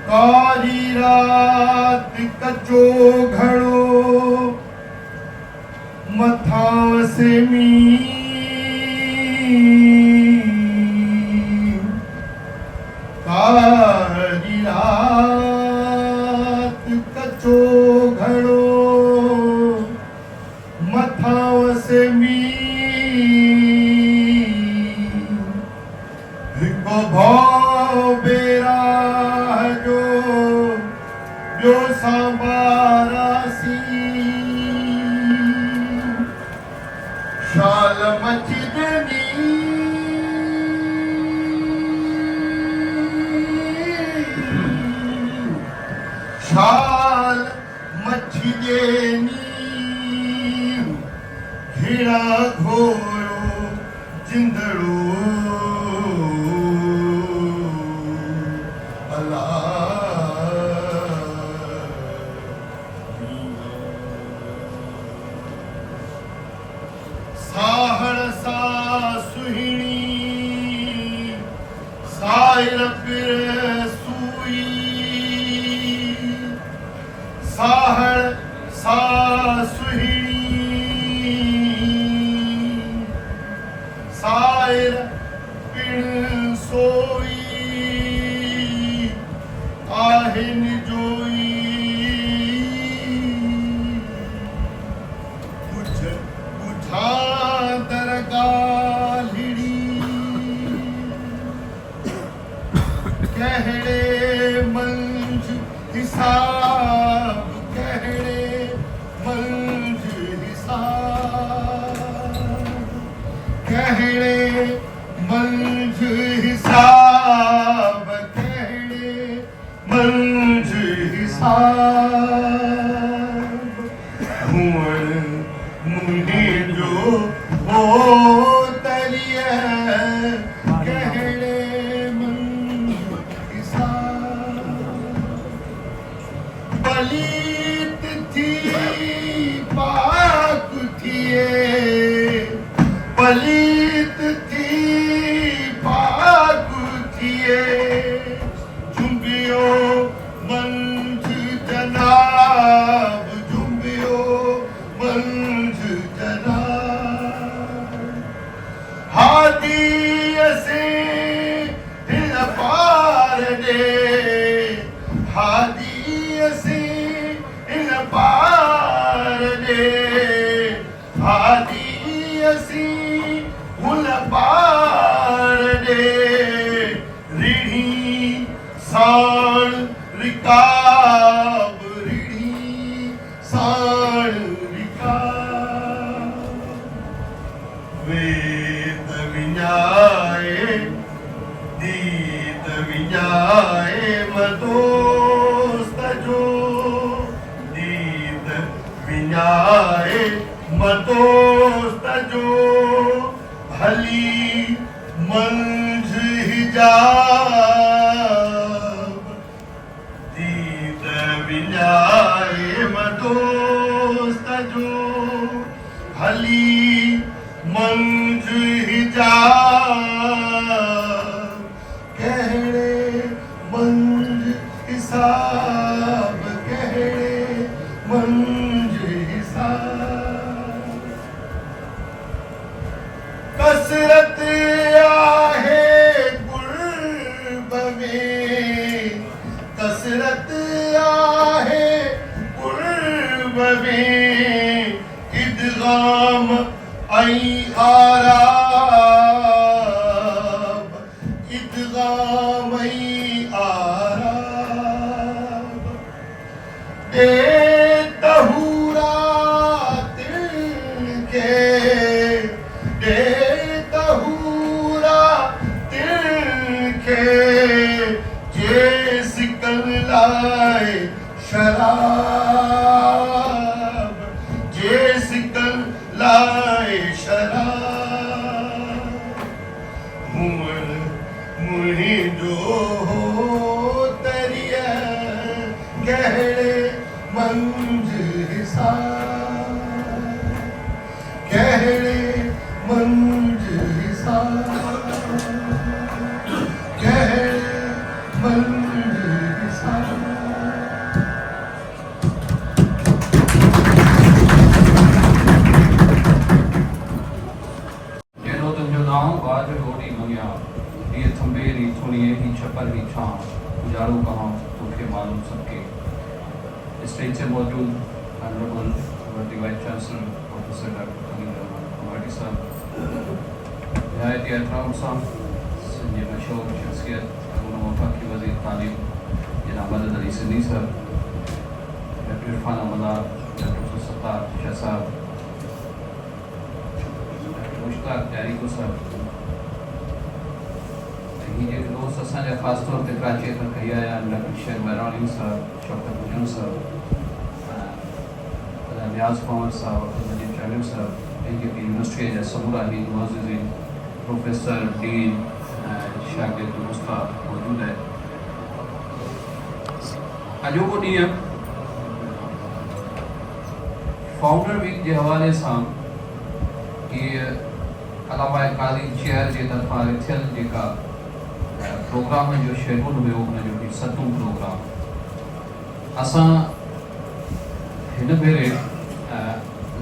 कारी रात कचो घड़ो मथा से मी कारी रात कचो घड़ो मथा से मी हिको भाव बेरा जो ॿियो सांबारासी शाल मचदनी शाल मचदनी हिड़ा घोरो जिंदड़ो साहड़ सा सुहिणी सायर पिर सुई साहड़ सा सुहिणी सायर पिण सोई आहिन जोई बुझा दरगाहिड़ी कहड़े मंझ हिसाब कहड़े मंझ हिसाब कहड़े मंझ हिसाब कहड़े मंझ हिसाब हुअण मुंहिंजो हो पलीत थी पाक थिए पलीत थी पाक थिए जुम्बियो मंझ जनाब जुम्बियो मंझ जनाब हादी से हिल पार दे हादी से हिल पार दे हादी से हुल पार दे रीढ़ी साण रिकाब रीढ़ी साण रिकाब वेद विञाए दीद विञाए मदोस्त जो दीद विञाए मदोस्त जो भली मंझ हिजाब दीद विञाए मदोस्त जो भली मंझ हिजाब कहड़े मंझ हिसाब कहड़े मंझ हिसाब कसरत आहे कुर्ब में कसरत आहे कुर्ब में इदगाम आई आराब इदगाम आई आराब दे तहूरा तिल के दे तहूरा तिल के जे सिकल लाए शराब जे सिकल लाए शराब मुमर मुहि जो हो तरिया कहड़े मंझ हिसाब कहड़े मंझ हिसाब कहड़े मंझ हिसाब जेनो तुंहिंजो नाम बाज रोटी मंगिया ये थंबे री थुणिए ही छपर ही छां उजाड़ो कहाँ तोखे मालूम सबके स्टेज से मौजूद honourable worthy vice chancellor professor doctor Khalil Rahman Kumari साहब नहायत एहतराम साहब संजय मशहूर शख्सियत वफाकी वज़ीर तालीम जनाब मदद अली सिंधी साहब डॉक्टर इरफान अमला डॉक्टर सत्तार शाह साहब मुश्ताक जारीको साहब ये दोस्त असांजा ख़ासि तौर ते कराची खां कई आया आहिनि डॉक्टर शेर बहिराणी साहब शौकत हुजूम साहब नियाज़ पवन साहब मजीद जालिम साहब पंहिंजी यूनिवर्सिटी जा समूरा ही मुअज़्ज़िज़ीन प्रोफेसर डीन शागिर्द उस्ताद मौजूद है अॼोको ॾींहुं फाउंडर वीक के हवाले सां इहे अलामा काज़ी चेयर जे तरफ़ां थियल जेका प्रोग्राम जो शेड्यूल हुयो हुनजो बि 7 प्रोग्राम असां हिन भेरे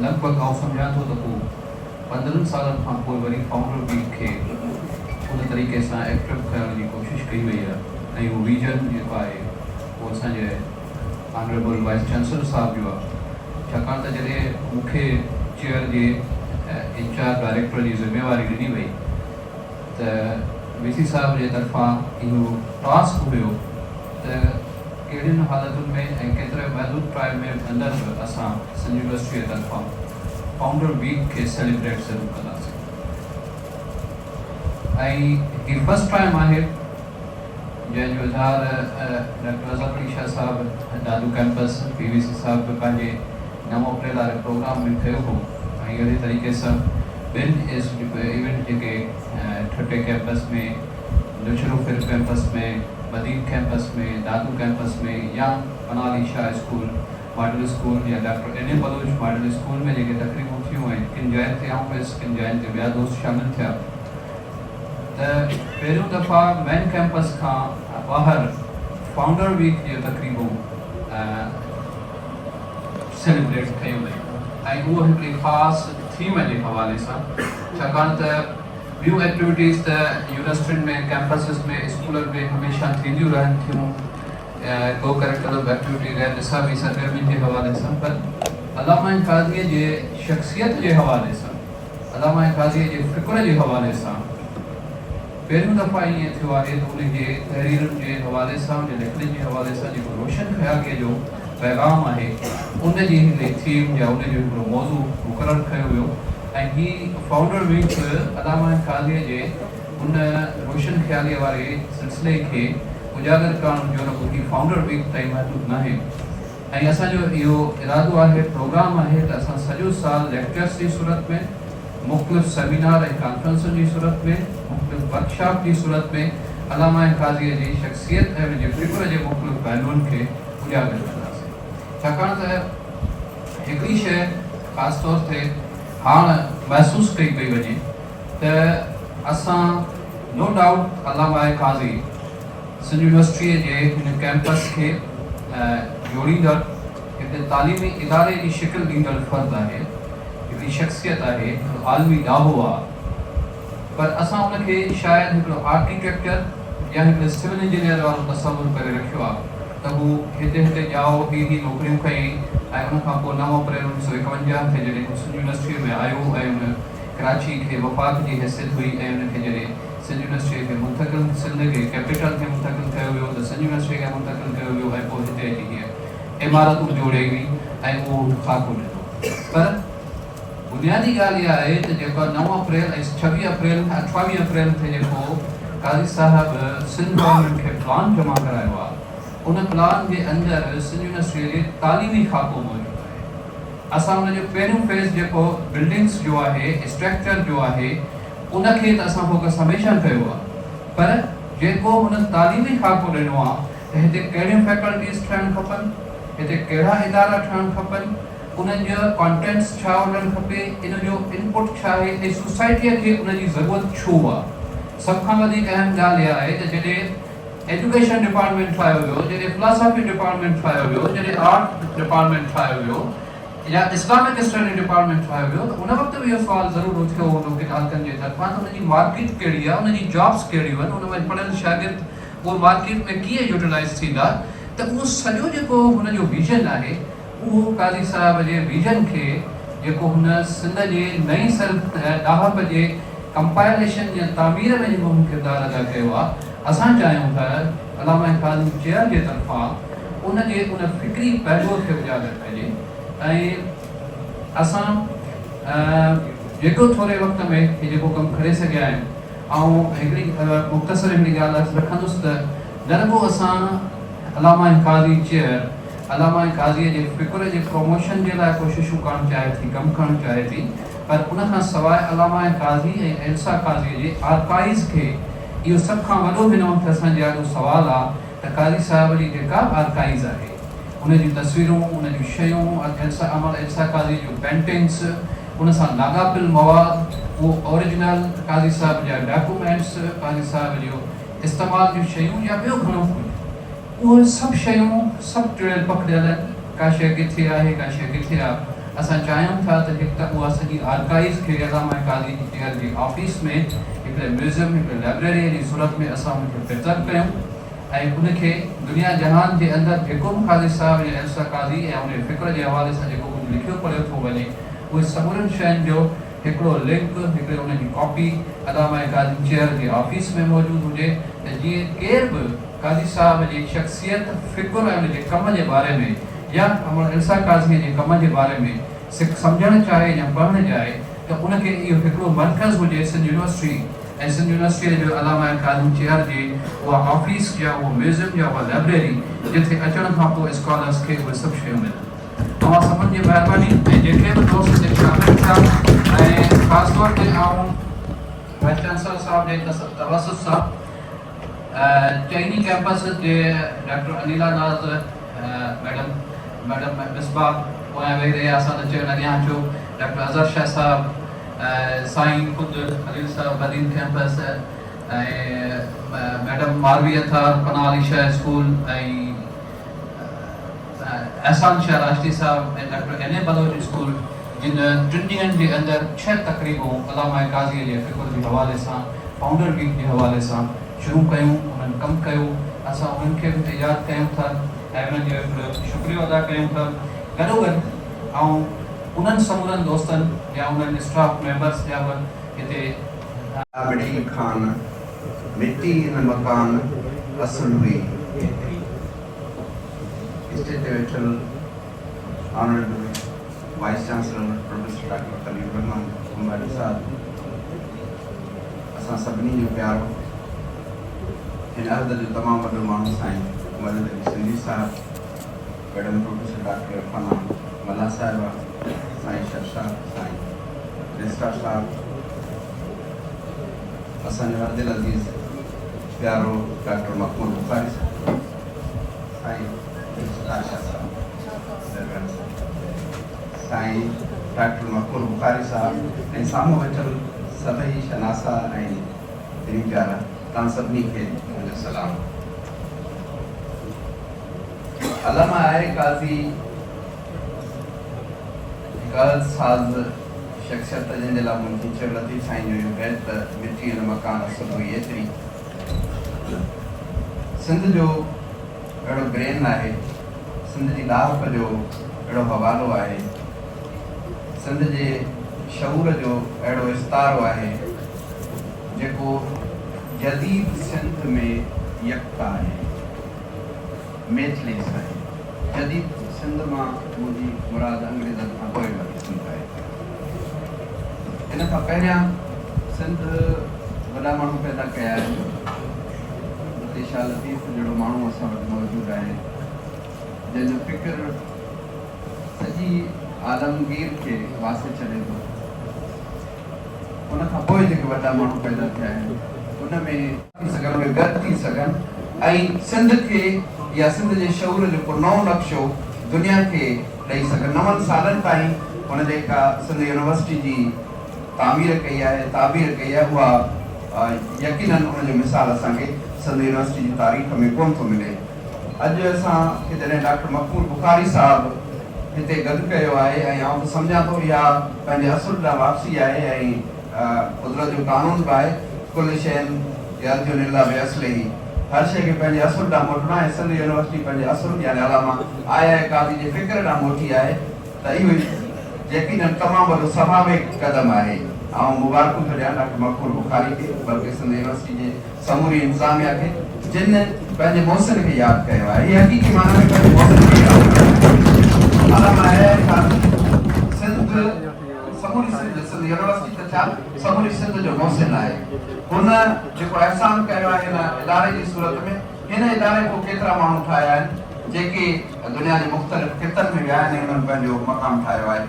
लॻभॻि आउं सम्झां थो त पोइ 15 सालनि खां पोइ वरी फाउंडर वीक खे उन तरीक़े सां एक्टिव करण जी कोशिशि कई वई आहे ऐं उहो विजन जेको आहे उहो असांजे ऑनरेबल वाइस चांसलर साहब जो आहे छाकाणि त जॾहिं मूंखे चेयर जे इंचार्ज डायरेक्टर जी ज़िम्मेवारी ॾिनी वई त वीसी साहब जे तरफ़ां इहो टास्क हुयो त कहिड़ियुनि हालतुनि में ऐं केतिरे महदूद टाइम में अंदरि असां सिंध यूनिवर्सिटी जे तरफ़ां फाउंडर वीक खे सेलिब्रेट ज़रूरु कंदासीं ऐं हीअ फस्ट टाइम आहे जंहिंजो इज़हार डॉक्टर अज़हर अली शाह साहब दादू कैंपस PVC साहब पंहिंजे 9 अप्रैल वारे प्रोग्राम में कयो हो ऐं अहिड़े तरीक़े सां ॿिनि इवेंट जेके ठटे कैंपस में दुशरूफिर कैंपस में बदीन कैंपस में, दादू कैंपस में या Manali Shah school model school या doctor N A Baloch model school में जेके तकरीबूं थियूं आहिनि, किन जायुनि ते आउं वियुसि, किन जायुनि ते ॿिया दोस्त शामिल थिया। त पहिरियों दफ़ा मेन कैंपस खां ॿाहिरि फाउंडर वीक जी तकरीबूं सेलिब्रेट कयूं वयूं ऐं उहो हिकिड़ी ख़ासि थीम जे हवाले सां, छाकाणि त ॿियूं एक्टिविटीज़ त यूनिवर्सिटियुनि में, कैंपसिस में, स्कूलनि में हमेशह थींदियूं रहनि थियूं, को करिकुलम एक्टिविटी गैर निसाबी सरगर्मियुनि जे हवाले सां, पर अलामा काज़ीअ जे शख़्सियत जे हवाले सां, अलामा काज़ीअ जे फ़िक्र जे हवाले सां पहिरियों दफ़ा ईअं थियो आहे त उन जे तहरीरुनि जे हवाले सां, उन लिखनि जे हवाले सां जेको रोशन ख़यालीअ जो पैगाम आहे उन जी हिकिड़ी थीम या उन जो हिकिड़ो मौज़ू मुक़ररु कयो वियो ऐं ही फाउंडर वीक अलामा काज़ीअ जे उन रोशन ख़यालीअ वारे सिलसिले खे उजागर करण जो न ही फाउंडर वीक ताईं महदूद न आहे। ऐं असांजो इहो इरादो आहे, प्रोग्राम आहे त असां सॼो साल लेक्चर्स जी सूरत में, मुख़्तलिफ़ सेमिनार ऐं कॉन्फ्रेंसुनि जी सूरत में, मुख़्तलिफ़ वर्कशॉप जी सूरत में अलामा काज़ीअ जी शख़्सियत ऐं उनजे फ़िक्र जे मुख़्तलिफ़ पहलुअनि खे उजागर कंदासीं। छाकाणि त हिकिड़ी शइ ख़ासि तौर ते हाणे महसूसु कई पई वञे त असां नो डाउट अलामा काज़ी सिंध यूनिवर्सिटीअ जे हिन कैंपस खे जोड़ींदड़, हिकु तालीमी इदारे जी शिकिल ॾींदड़ फ़र्द आहे, हिकिड़ी शख़्सियत आहे, हिकिड़ो आलमी ॾाहो आहे, पर असां उनखे शायदि हिकिड़ो आर्किटेक्चर या हिकिड़े सिविल इंजीनियर वारो तसवुरु करे रखियो आहे त हू हिते ॼाओ, ही नौकरियूं कयईं ऐं उनखां पोइ 9 अप्रैल 1951 ते जॾहिं सिंध यूनिवर्सिटीअ में आयो ऐं उन कराची खे वफ़ाक़ जी हैसियत हुई ऐं उनखे जॾहिं सिंध यूनिवर्सिटीअ खे मुंतक़िल, सिंध खे कैपिटल खे मुंतक़िल कयो वियो त सिंध यूनिवर्सिटी खे मुंतक़िल कयो वियो ऐं पोइ हिते अची हीअ इमारतूं जोड़े हुई ऐं उहो खाको ॾिनो। पर बुनियादी ॻाल्हि इहा आहे त जेको 9 अप्रैल ऐं 26 अप्रैल 28 अप्रैल ते जेको काज़ी साहिबु सिंध गवर्नमेंट खे प्लान जमा करायो आहे, उन प्लान जे अंदरि सिंध यूनिवर्सिटीअ जे तालीमी खाको मौजूदु आहे। असां उनजो पहिरियों फेज़ जेको बिल्डिंग्स जो आहे, स्ट्रक्चर जो आहे, उनखे त असां फोकस हमेशह कयो आहे, पर जेको हुन तालीमी खाको ॾिनो आहे त हिते कहिड़ियूं फैकल्टीज़ ठहणु खपनि, हिते कहिड़ा इदारा ठहणु खपनि, उन्हनि जो कॉन्टेंट्स छा हुजणु खपे, इन जो इनपुट छा आहे ऐं सोसाइटीअ खे उनजी ज़रूरत छो आहे। सभ खां वधीक अहम ॻाल्हि इहा आहे त जॾहिं एजुकेशन डिपार्टमेंट ठाहियो वियो, जॾहिं फिलोसॉफी डिपार्टमेंट ठाहियो वियो, जॾहिं आर्ट डिपार्टमेंट ठाहियो वियो या इस्लामिक स्टडी डिपार्टमेंट ठाहियो वियो, त उन वक़्तु बि इहो सुवालु ज़रूरु थियो हूंदो कि नालकनि जे तरफ़ां त उनजी मार्केट कहिड़ी आहे, उनजी जॉब्स कहिड़ियूं आहिनि, उन में पढ़ियल शागिर्द उहो मार्केट में कीअं यूटिलाइज़ थींदा। त उहो सॼो जेको हुनजो विज़न आहे, उहो काज़ी साहिब जे विज़न खे जेको हुन सिंध जे नई ॾाहप जे कंपाइलेशन या तामीर में जेको किरदारु अदा कयो आहे, असां चाहियूं था अलामा काज़ी चेयर जे तरफ़ां उनजे उन फ़िक्री पहलुअ खे उजागर कजे ऐं असां जेको थोरे वक़्त में जेको कमु करे सघिया आहियूं, ऐं हिकिड़ी मुख़्तसर हिकिड़ी ॻाल्हि रखंदुसि त न रुॻो असां अलामा काज़ी चेयर अलामा काज़ीअ जे फ़िक्र जे प्रमोशन जे लाइ कोशिशूं करणु चाहे थी, कमु करणु चाहे थी, पर उनखां सवाइ अलामा काज़ी ऐं एल्सा काज़ीअ जे आर्काइव्स खे इहो सभ खां वॾो हिन वक़्तु असांजे आॾो सुवालु आहे त काज़ी साहिब जी जेका आर्काइव्स आहे, उन जूं तस्वीरूं, उन जूं शयूं, एल्सा काज़ी जूं पेंटिंग्स, उन सां लाॻापियल मवाद, उहो ओरिजिनल काज़ी साहिब जा डॉक्यूमेंट्स, काज़ी साहिब जो इस्तेमाल जूं शयूं या ॿियो घणो कुझु, उहे सभु शयूं सभु टिड़ियल पकड़ियल आहिनि, का शइ किथे आहे, का शइ किथे आहे। असां चाहियूं था त हिकु त उहा सॼी आर्काइव्स खे अलामा काज़ी जी चेयर जी ऑफिस में हिकिड़े म्यूज़ियम, हिकिड़े लाइब्रेरी जी सूरत में असां उनखे प्रिज़र्व कयूं ऐं उनखे दुनिया जहान जे अंदरि जेको बि काज़ी साहिब या एल्सा काज़ी ऐं उन फ़िक्र जे हवाले सां जेको कुझु लिखियो पढ़ियो थो वञे, उहे सभिनीनि शयुनि जो हिकिड़ो लिंक, हिकिड़े उनजी कॉपी अलामा काज़ी चेयर जे ऑफिस में मौजूदु हुजे त जीअं केर बि काज़ी साहिब जी शख़्सियत, फ़िक्र ऐं उनजे कम जे बारे में या एल्सा काज़ीअ जे कम जे बारे में सम्झणु चाहे या पढ़णु चाहे त उनखे इहो हिकिड़ो मर्कज़ हुजे सिंध यूनिवर्सिटी ऐं सिंध यूनिवर्सिटीअ जो अलामा काज़ी चेयर जी उहा ऑफिस या उहो म्यूज़ियम या उहा लाइब्रेरी जिथे अचण खां पोइ स्कॉलर्स खे उहे सभु शयूं मिलनि। तव्हां सभिनी जी महिरबानी ऐं जेके बि दोस्त हिते शामिल थिया ऐं ख़ासि तौर ते आउं वाइस चांसलर साहिब जे तवसुस सां चैनी कैंपस जे डॉक्टर अनिला नाज़ मैडम मिसबाह पोयां वेही रहिया असां त चवण अॻियां अचो डॉक्टर अज़हर शाह साहब साईं ख़ुदि खलील साहब बदीन कैंपस ऐं मैडम मारवी अथार पनाह अली शाह स्कूल ऐं एहसान शाह राष्ट्री साहब ऐं doctor N A Baloch school जिन 3 ॾींहंनि जे अंदरि 6 तक़रीबूं अलामा काज़ीअ जे फ़िक्र जे हवाले सां फाउंडर वीक जे हवाले सां शुरू कयूं उन्हनि कमु कयो असां उन्हनि खे बि यादि कयूं था ऐं उन्हनि जो हिकिड़ो शुक्रियो अदा कयूं था गॾोगॾु ऐं उन्हनि समूरनि दोस्तनि या उन्हनि स्टाफ मेंबर्स जा बि हिते आबिदी खान मिट्टी न मकान असल हुई स्टेट वेटल honourable vice chancellor professor doctor Khalil Rahman Kumari साहब असां सभिनी जो प्यारो हिन अहद जो तमामु वॾो माण्हू साईं मदद अली सिंधी साहब मैडम प्रोफेसर डॉक्टर फना मल्ला साहिबा साईं शर्षा साईं रजिस्ट्रार साहब असांजो हरदिल अज़ीज़ प्यारो डॉक्टर महमूद बुखारी साहब साईं आशा साहब साईं डॉक्टर महमूद बुखारी साहब ऐं साम्हूं वेठल सभई शनासा ऐं दिली प्यारा तव्हां सभिनी खे मुंहिंजो सलाम। अल्लामा आहे काज़ी हिकु साज़ शख़्सियत जंहिंजे लाइ मुंहिंजी चयो लतीफ़ साईं जो बैत त मिट्टी न मकान असुल हुई एतिरी सिंध जो अहिड़ो ब्रेन आहे सिंध जी लाहक जो अहिड़ो हवालो आहे सिंध जे शऊर जो अहिड़ो इस्तारो आहे जेको जदीद सिंध में यकता आहे मैचलेस आहे जदीद सिंध मां मुंहिंजी मुराद अंग्रेज़नि खां पोइ वारी सिंध आहे इन खां पहिरियां सिंध वॾा माण्हू पैदा कया आहिनि हुते शाह लतीफ़ जहिड़ो माण्हू असां वटि मौजूदु आहे जंहिंजो फ़िक्र सॼी आलमगीर के वासे चले थो उन खां पोइ जेके वॾा माण्हू पैदा थिया आहिनि उन में थी सघनि उहे गॾु थी सघनि ऐं सिंध खे या सिंध जे शऊर जो को नओं नक्शो दुनिया खे ॾेई सघनि 9 सालनि ताईं हुन जेका सिंध यूनिवर्सिटी जी तामीर कई आहे ताबीर कई आहे उहा यकीनन उनजो मिसाल असांखे सिंध यूनिवर्सिटी जी तारीख़ में कोन थो मिले। अॼु असांखे जॾहिं डॉक्टर महमूद बुखारी साहब हिते गॾु कयो आहे ऐं आउं त सम्झां थो इहा पंहिंजे असुल ॾांहुं वापसी आहे ऐं कुदरत जो कानून बि आहे कुल शयुनि यारजो लिल्लाह बिअस्लिही हर शइ खे पंहिंजे असुल ॾांहुं मोटणो आहे सिंध यूनिवर्सिटी पंहिंजे असुल यानी अलामा आहे काज़ी जे फ़िक्र ॾांहुं मोटी आहे त इहो यकीनन तमामु वॾो स्वाभाविक क़दम आहे ऐं मुबारकूं थो ॾियां डॉक्टर महमूद बुखारी खे बल्कि सिंध यूनिवर्सिटी जे समूरी इंतिज़ामिया खे जिन पंहिंजे मोहसिन खे यादि कयो आहे इहा हक़ीक़ी माना में पंहिंजे मोहसिन खे यादि अलामा आहे सिंध समूरी सिंध यूनिवर्सिटी त छा समूरी सिंध जो मोहसिन आहे हुन जेको एहसान कयो आहे हिन इदारे जी सूरत में हिन इदारे को केतिरा माण्हू ठाहिया आहिनि जेके दुनिया जे मुख़्तलिफ़ ख़ितनि में विया आहिनि उन्हनि पंहिंजो मक़ाम ठाहियो आहे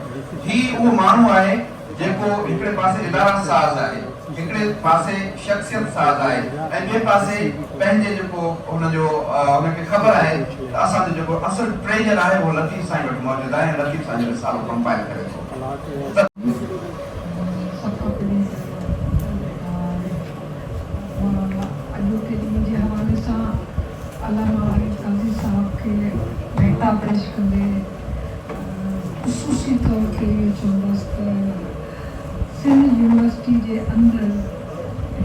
ही उहो माण्हू आहे जेको हिकिड़े पासे इदारा साज़ आहे हिकिड़े पासे शख़्सियत साज़ आहे ऐं ॿिए पासे पंहिंजे जेको हुनजो हुनखे ख़बर आहे त असांजो जेको असुल ट्रेजर आहे उहो लतीफ़ साईं वटि मौजूदु आहे ऐं लतीफ़ साईं जो रिसालो कंपाइल करे थो। अॼोके ॾींहं जे हवाले सां अल्लामा काज़ी साहब खे भेटा पेश कंदे ख़ुसूसी तौर ते इहो चवंदसि त सिंध यूनिवर्सिटी जे अंदरि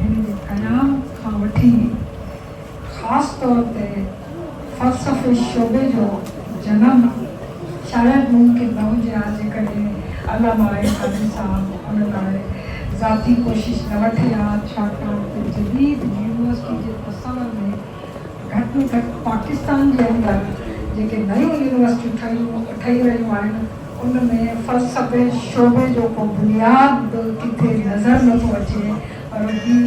हिन जे क़याम खां वठी ख़ासि तौर ते फ़लसफ़े शोबे जो जनम शायदि मुमकिन न हुजे हा जेकॾहिं अल्लामा काज़ी साहब हुन लाइ ज़ाती कोशिश न वठे हा छाकाणि त जदीद यूनिवर्सिटी जे तसवर में घटि में घटि पाकिस्तान जे अंदरि जेके नयूं यूनिवर्सिटियूं ठही रहियूं आहिनि उन में फ़लसफ़े शोबे जो को बुनियाद किथे नज़र नथो अचे पर ही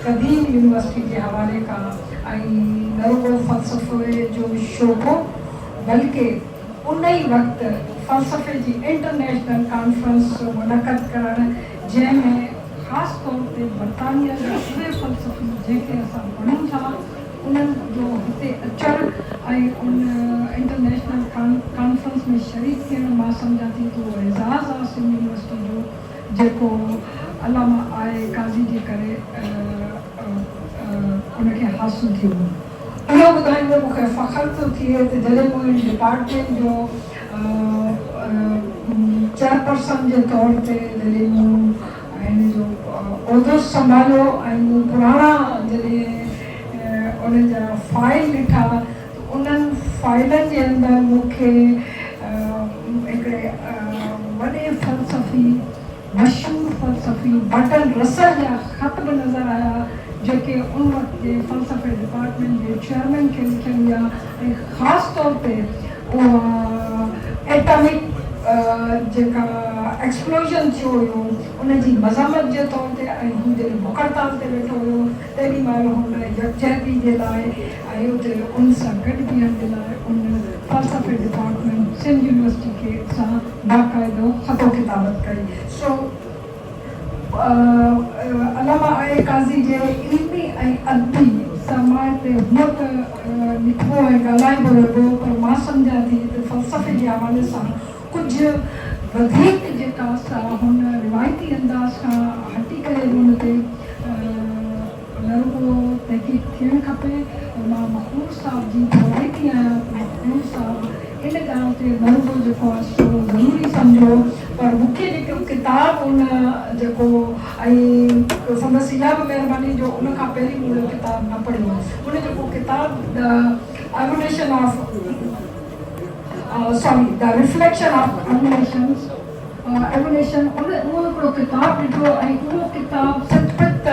क़दीम यूनिवर्सिटी जे हवाले खां ऐं न रुगो फ़लसफ़े जो शोबो बल्कि उन ई वक़्तु फ़लसफ़े जी इंटरनेशनल कॉन्फ्रेंस मुनक़द करणु जंहिंमें ख़ासि तौर ते बरतानिया जा उहे फ़लसफ़ी जेके असां पढ़ूं था उन्हनि जो हिते अचणु ऐं उन इंटरनेशनल कॉन्फ्रेंस में शरीक थियणु मां सम्झां थी त उहो एज़ाज़ आहे सिंध यूनिवर्सिटी जो जेको अलामा आहे काज़ी जे करे उनखे हासिलु थियो। इहो ॿुधाईंदे मूंखे फ़ख़्रु थो थिए त जॾहिं मूं डिपार्टमेंट जो चेयरपर्सन जे तौर ते जॾहिं मूं हिन जो उहिदो संभालियो ऐं मूं पुराणा जॾहिं उन जा फाइल ॾिठा त उन्हनि फाइलनि जे अंदरि मूंखे हिकिड़े वॾे फ़लसफ़ी मशहूरु फ़लसफ़ी बटन रसल जा ख़त बि नज़र आया जेके उन वक़्त जे फ़लसफ़े डिपार्टमेंट जे चेयरमैन खे लिखियल हुआ ऐं ख़ासि तौर ते उहा एटॉमिक जेका एक्सप्लोजन थियो हुयो उनजी मज़म्मत जे तौर ते ऐं हू जॾहिं बुख हड़ताल ते वेठो हुयो तेॾी महिल हुन यकजहती जे लाइ ऐं उते उन सां गॾु बीहण जे लाइ उन फ़लसफ़े डिपार्टमेंट सिंध यूनिवर्सिटी खे सां बाक़ाइदो ख़तो किताबत कई। सो अलामा आहे काज़ी जे इल्मी ऐं अदबी समाज ते हूअं त लिखियो ऐं ॻाल्हाइबो रहियो पर मां सम्झां थी त फ़लसफ़े जे हवाले सां कुझु वधीक जेका सा हुन रिवायती अंदाज़ खां हटी करे हुन ते नरुगो तहक़ीक़ थियणु खपे। मां मखबूर साहब जी रवायती आहियां। मखबूर साहब इन ॻाल्हि ते नरुगो जेको आहे सो ज़रूरी सम्झो पर मूंखे जेको किताब उन जेको ऐं संदसि इहा बि महिरबानी जो उन खां पहिरीं उहो किताब न पढ़ियो उन जेको किताब the evolution of the reflection of evolution उहो हिकिड़ो किताबु ॾिठो ऐं उहो किताबु सचपच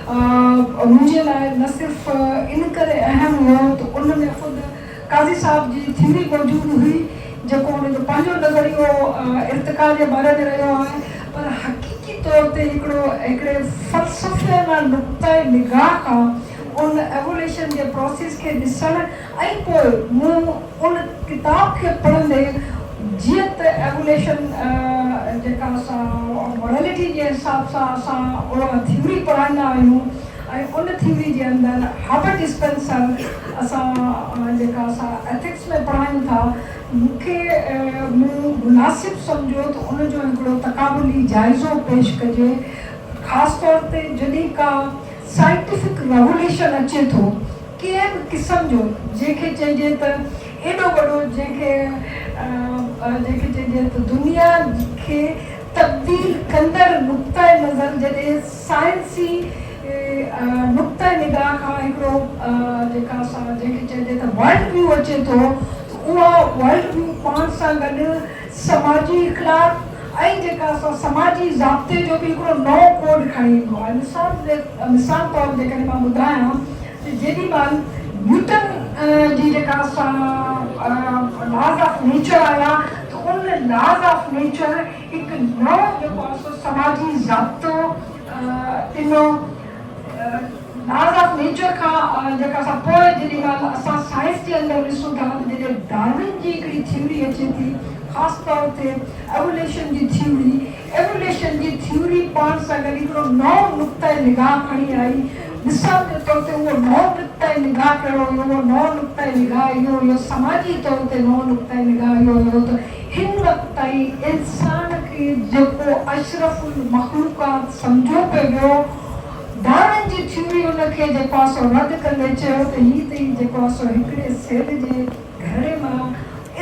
मुंहिंजे लाइ न सिर्फ़ु इन करे अहम हुयो त उन में ख़ुदि काज़ी साहब जी थ्योरी मौजूदु हुई जेको उनजो पंहिंजो नज़रियो इर्तिका जे बारे में रहियो आहे पर हक़ीक़ी तौर ते हिकिड़े फ़लसफ़े नुक़्ते निगाह खां उन एवोल्यूशन जे प्रोसेस खे ॾिसणु ऐं पोइ मूं उन किताब खे पढ़ंदे जीअं त एवोल्यूशन जेका असां मॉरलिटी जे हिसाब सां असां उहा थ्योरी पढ़ाईंदा आहियूं ऐं उन थ्योरी जे अंदरि हार्बर्ट स्पेंसर असां जेका असां एथिक्स में पढ़ायूं था मूंखे मूं मुनासिबु सम्झो त उनजो हिकिड़ो तक़ाबुली जाइज़ो पेश कजे ख़ासि तौर ते जॾहिं का साइंटिफिक रेवोल्यूशन अचे थो कंहिं बि क़िस्म जो जंहिंखे चइजे त एॾो वॾो जंहिंखे चइजे त दुनिया खे तब्दील कंदड़ नुक़्ते नज़र जॾहिं साइंसी नुक़्ते निगाह खां हिकिड़ो जेका असां जंहिंखे चइजे त वर्ल्ड व्यू अचे थो उहा वर्ल्ड व्यू पाण सां गॾु समाजी इख़्लाक़ ऐं जेका असां समाजी ज़ाब्ते जो बि हिकिड़ो नओं कोड खणी ईंदो आहे। मिसाल तौरु जेकॾहिं मां ॿुधायां त जेॾी महिल न्यूटन जी जेका असां लॉज ऑफ नेचर आया त उन लॉज ऑफ नेचर हिकु नओं जेको आहे सो समाजी ज़ाब्तो ॾिनो। लॉज ऑफ नेचर खां जेका असां पोइ जेॾी महिल असां साइंस जे अंदरि ॾिसूं था त जॾहिं डार्विन जी हिकिड़ी थ्योरी अचे थी ख़ासि तौर ते एवोल्यूशन जी थ्योरी पाण सां गॾु हिकिड़ो नओं नुक़्ते निगाह खणी आई। मिसाल जे तौर ते उहो नओं नुक़्ते निगाह कहिड़ो हुयो उहो नओं नुक़्ते निगाह इहो हुयो समाजी तौर ते नओं नुक़्ते निगाह इहो हुयो त हिन वक़्त ताईं इंसान खे जेको अशरफुल मखलूक़ात सम्झो पियो वियो डार्विन जी थ्योरी उनखे जेको आहे सो रद्द कंदे चयो त हीअ त जेको आहे सो हिकिड़े सेल जे घड़े मां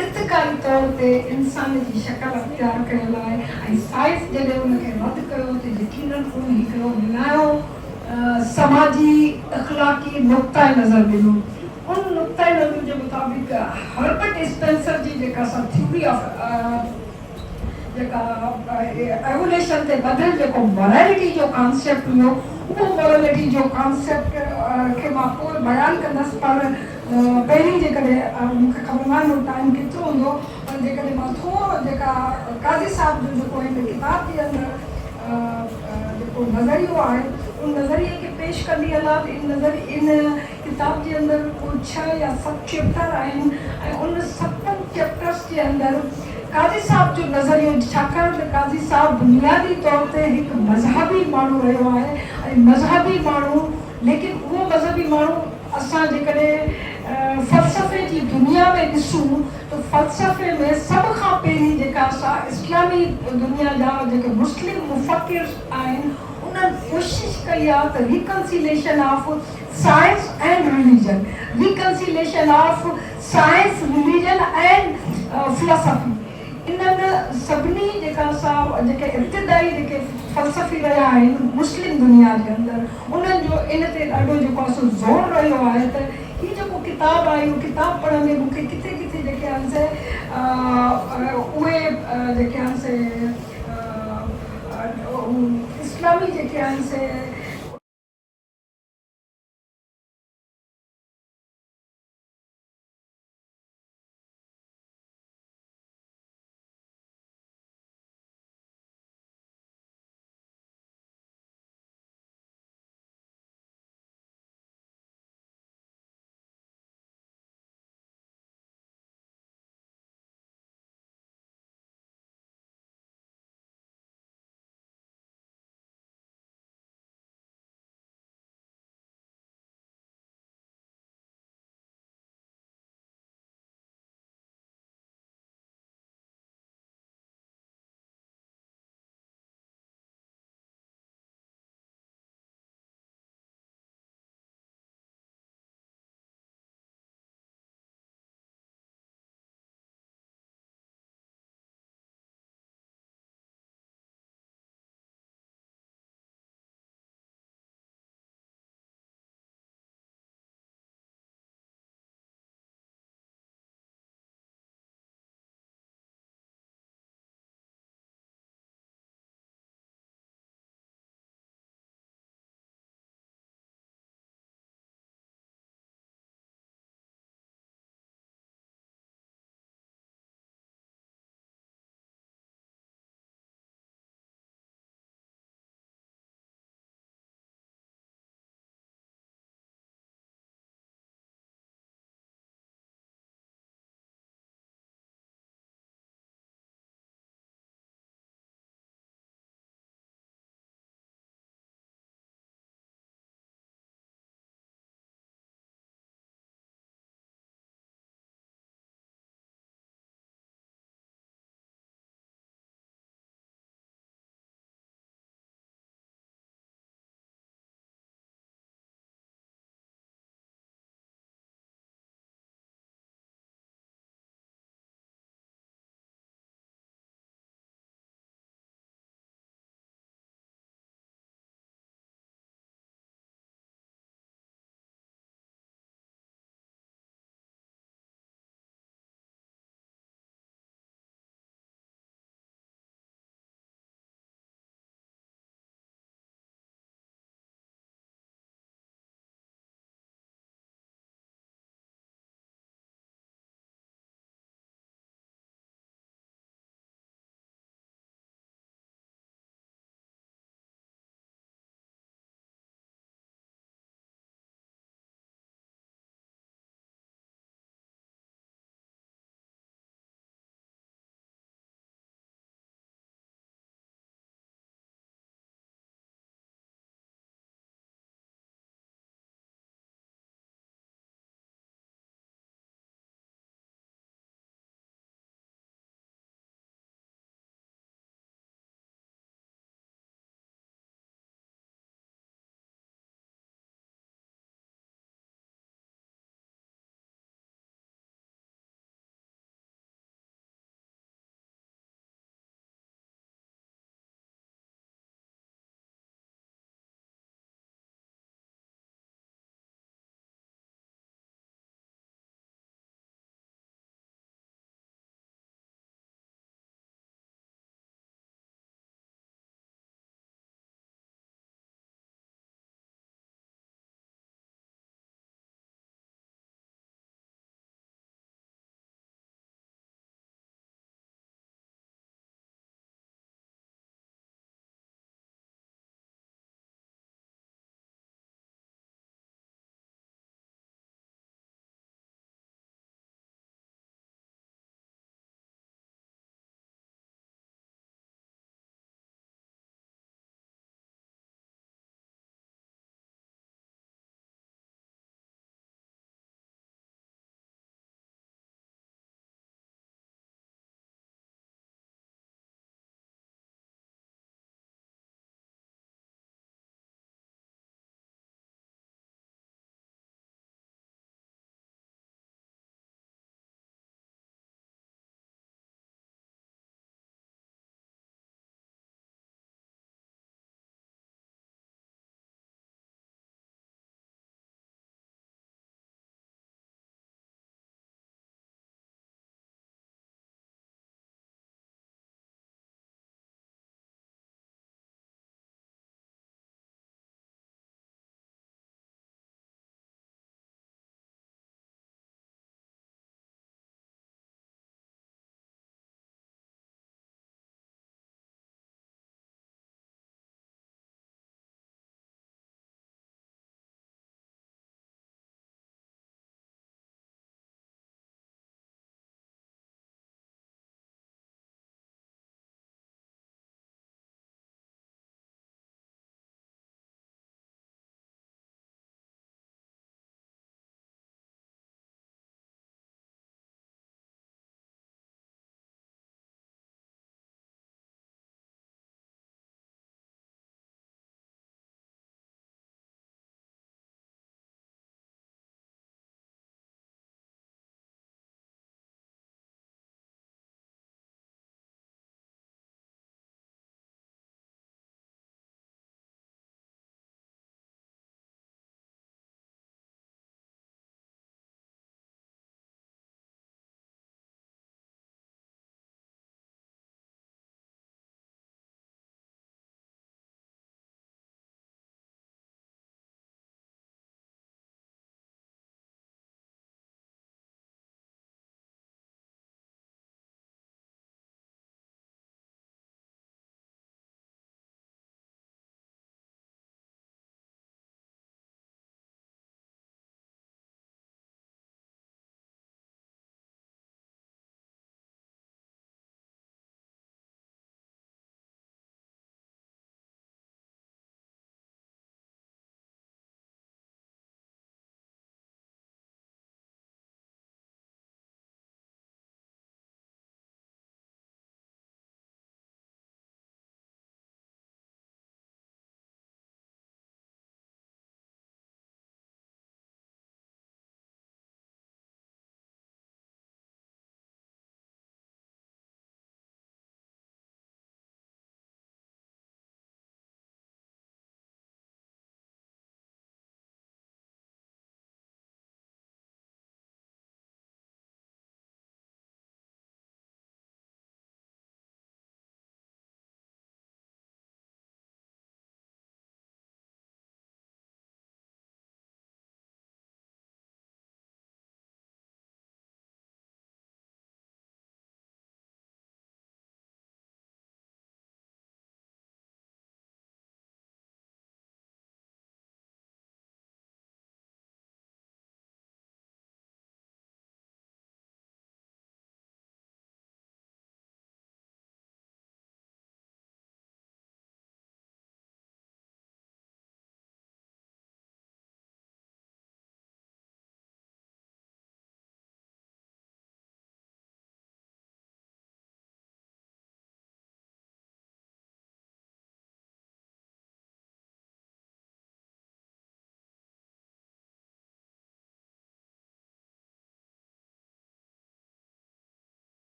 इर्तिकाई तौर ते इंसान जी शक्ल अख़्तियार कयल आहे ऐं साइंस जॾहिं उनखे रद्द कयो त यकीनन उहो हिकिड़ो नयो समाजी अख़लाक़ी नुक़्ता नज़र ॾिनो। उन नुक़्ता नज़र जे मुताबिक़ हर्बर्ट स्पेंसर जी जेका असां थ्योरी ऑफ जेका एवोल्यूशन ते बदल जेको मॉरलिटी जो कॉन्सेप्ट हुयो उहो मॉरलिटी जो कॉन्सेप्ट खे मां पोइ बयानु कंदसि पर पहिरीं जेकॾहिं मूंखे ख़बर न आहे टाइम केतिरो हूंदो पर जेकॾहिं मां थोरो जेका काज़ी साहब जो जेको हिन किताब जे अंदरि जेको नज़रियो आहे उन नज़रिए खे पेश कंदी हलां त इन किताब जे अंदरि कोई 6 या 7 चैप्टर आहिनि ऐं उन 7 चैप्टर्स जे अंदरि काज़ी साहब जो नज़रियो छाकाणि त काज़ी साहब बुनियादी तौर ते हिकु मज़हबी माण्हू रहियो आहे ऐं मज़हबी माण्हू लेकिन उहो मज़हबी माण्हू असां जेकॾहिं फ़लसफ़े जी दुनिया में ॾिसूं त फ़लसफ़े में सभ खां पहिरीं जेका असां इस्लामी दुनिया जा जेके मुस्लिम मुफ़क्किर आहिनि उन्हनि कोशिशि कई आहे त reconciliation of science and religion, reconciliation of science, religion and philosophy. इन्हनि सभिनी जेके इब्तिदाई जेके फ़लसफ़ी रहिया आहिनि मुस्लिम दुनिया जे अंदरि उन्हनि जो इन ते ॾाढो जेको आहे ज़ोर रहियो आहे त हीअ जेको किताबु आहे इहो किताबु पढ़ण में मूंखे किथे किथे जेके आहिनि से उहे जेके आहिनि से इस्लामी जेके आहिनि से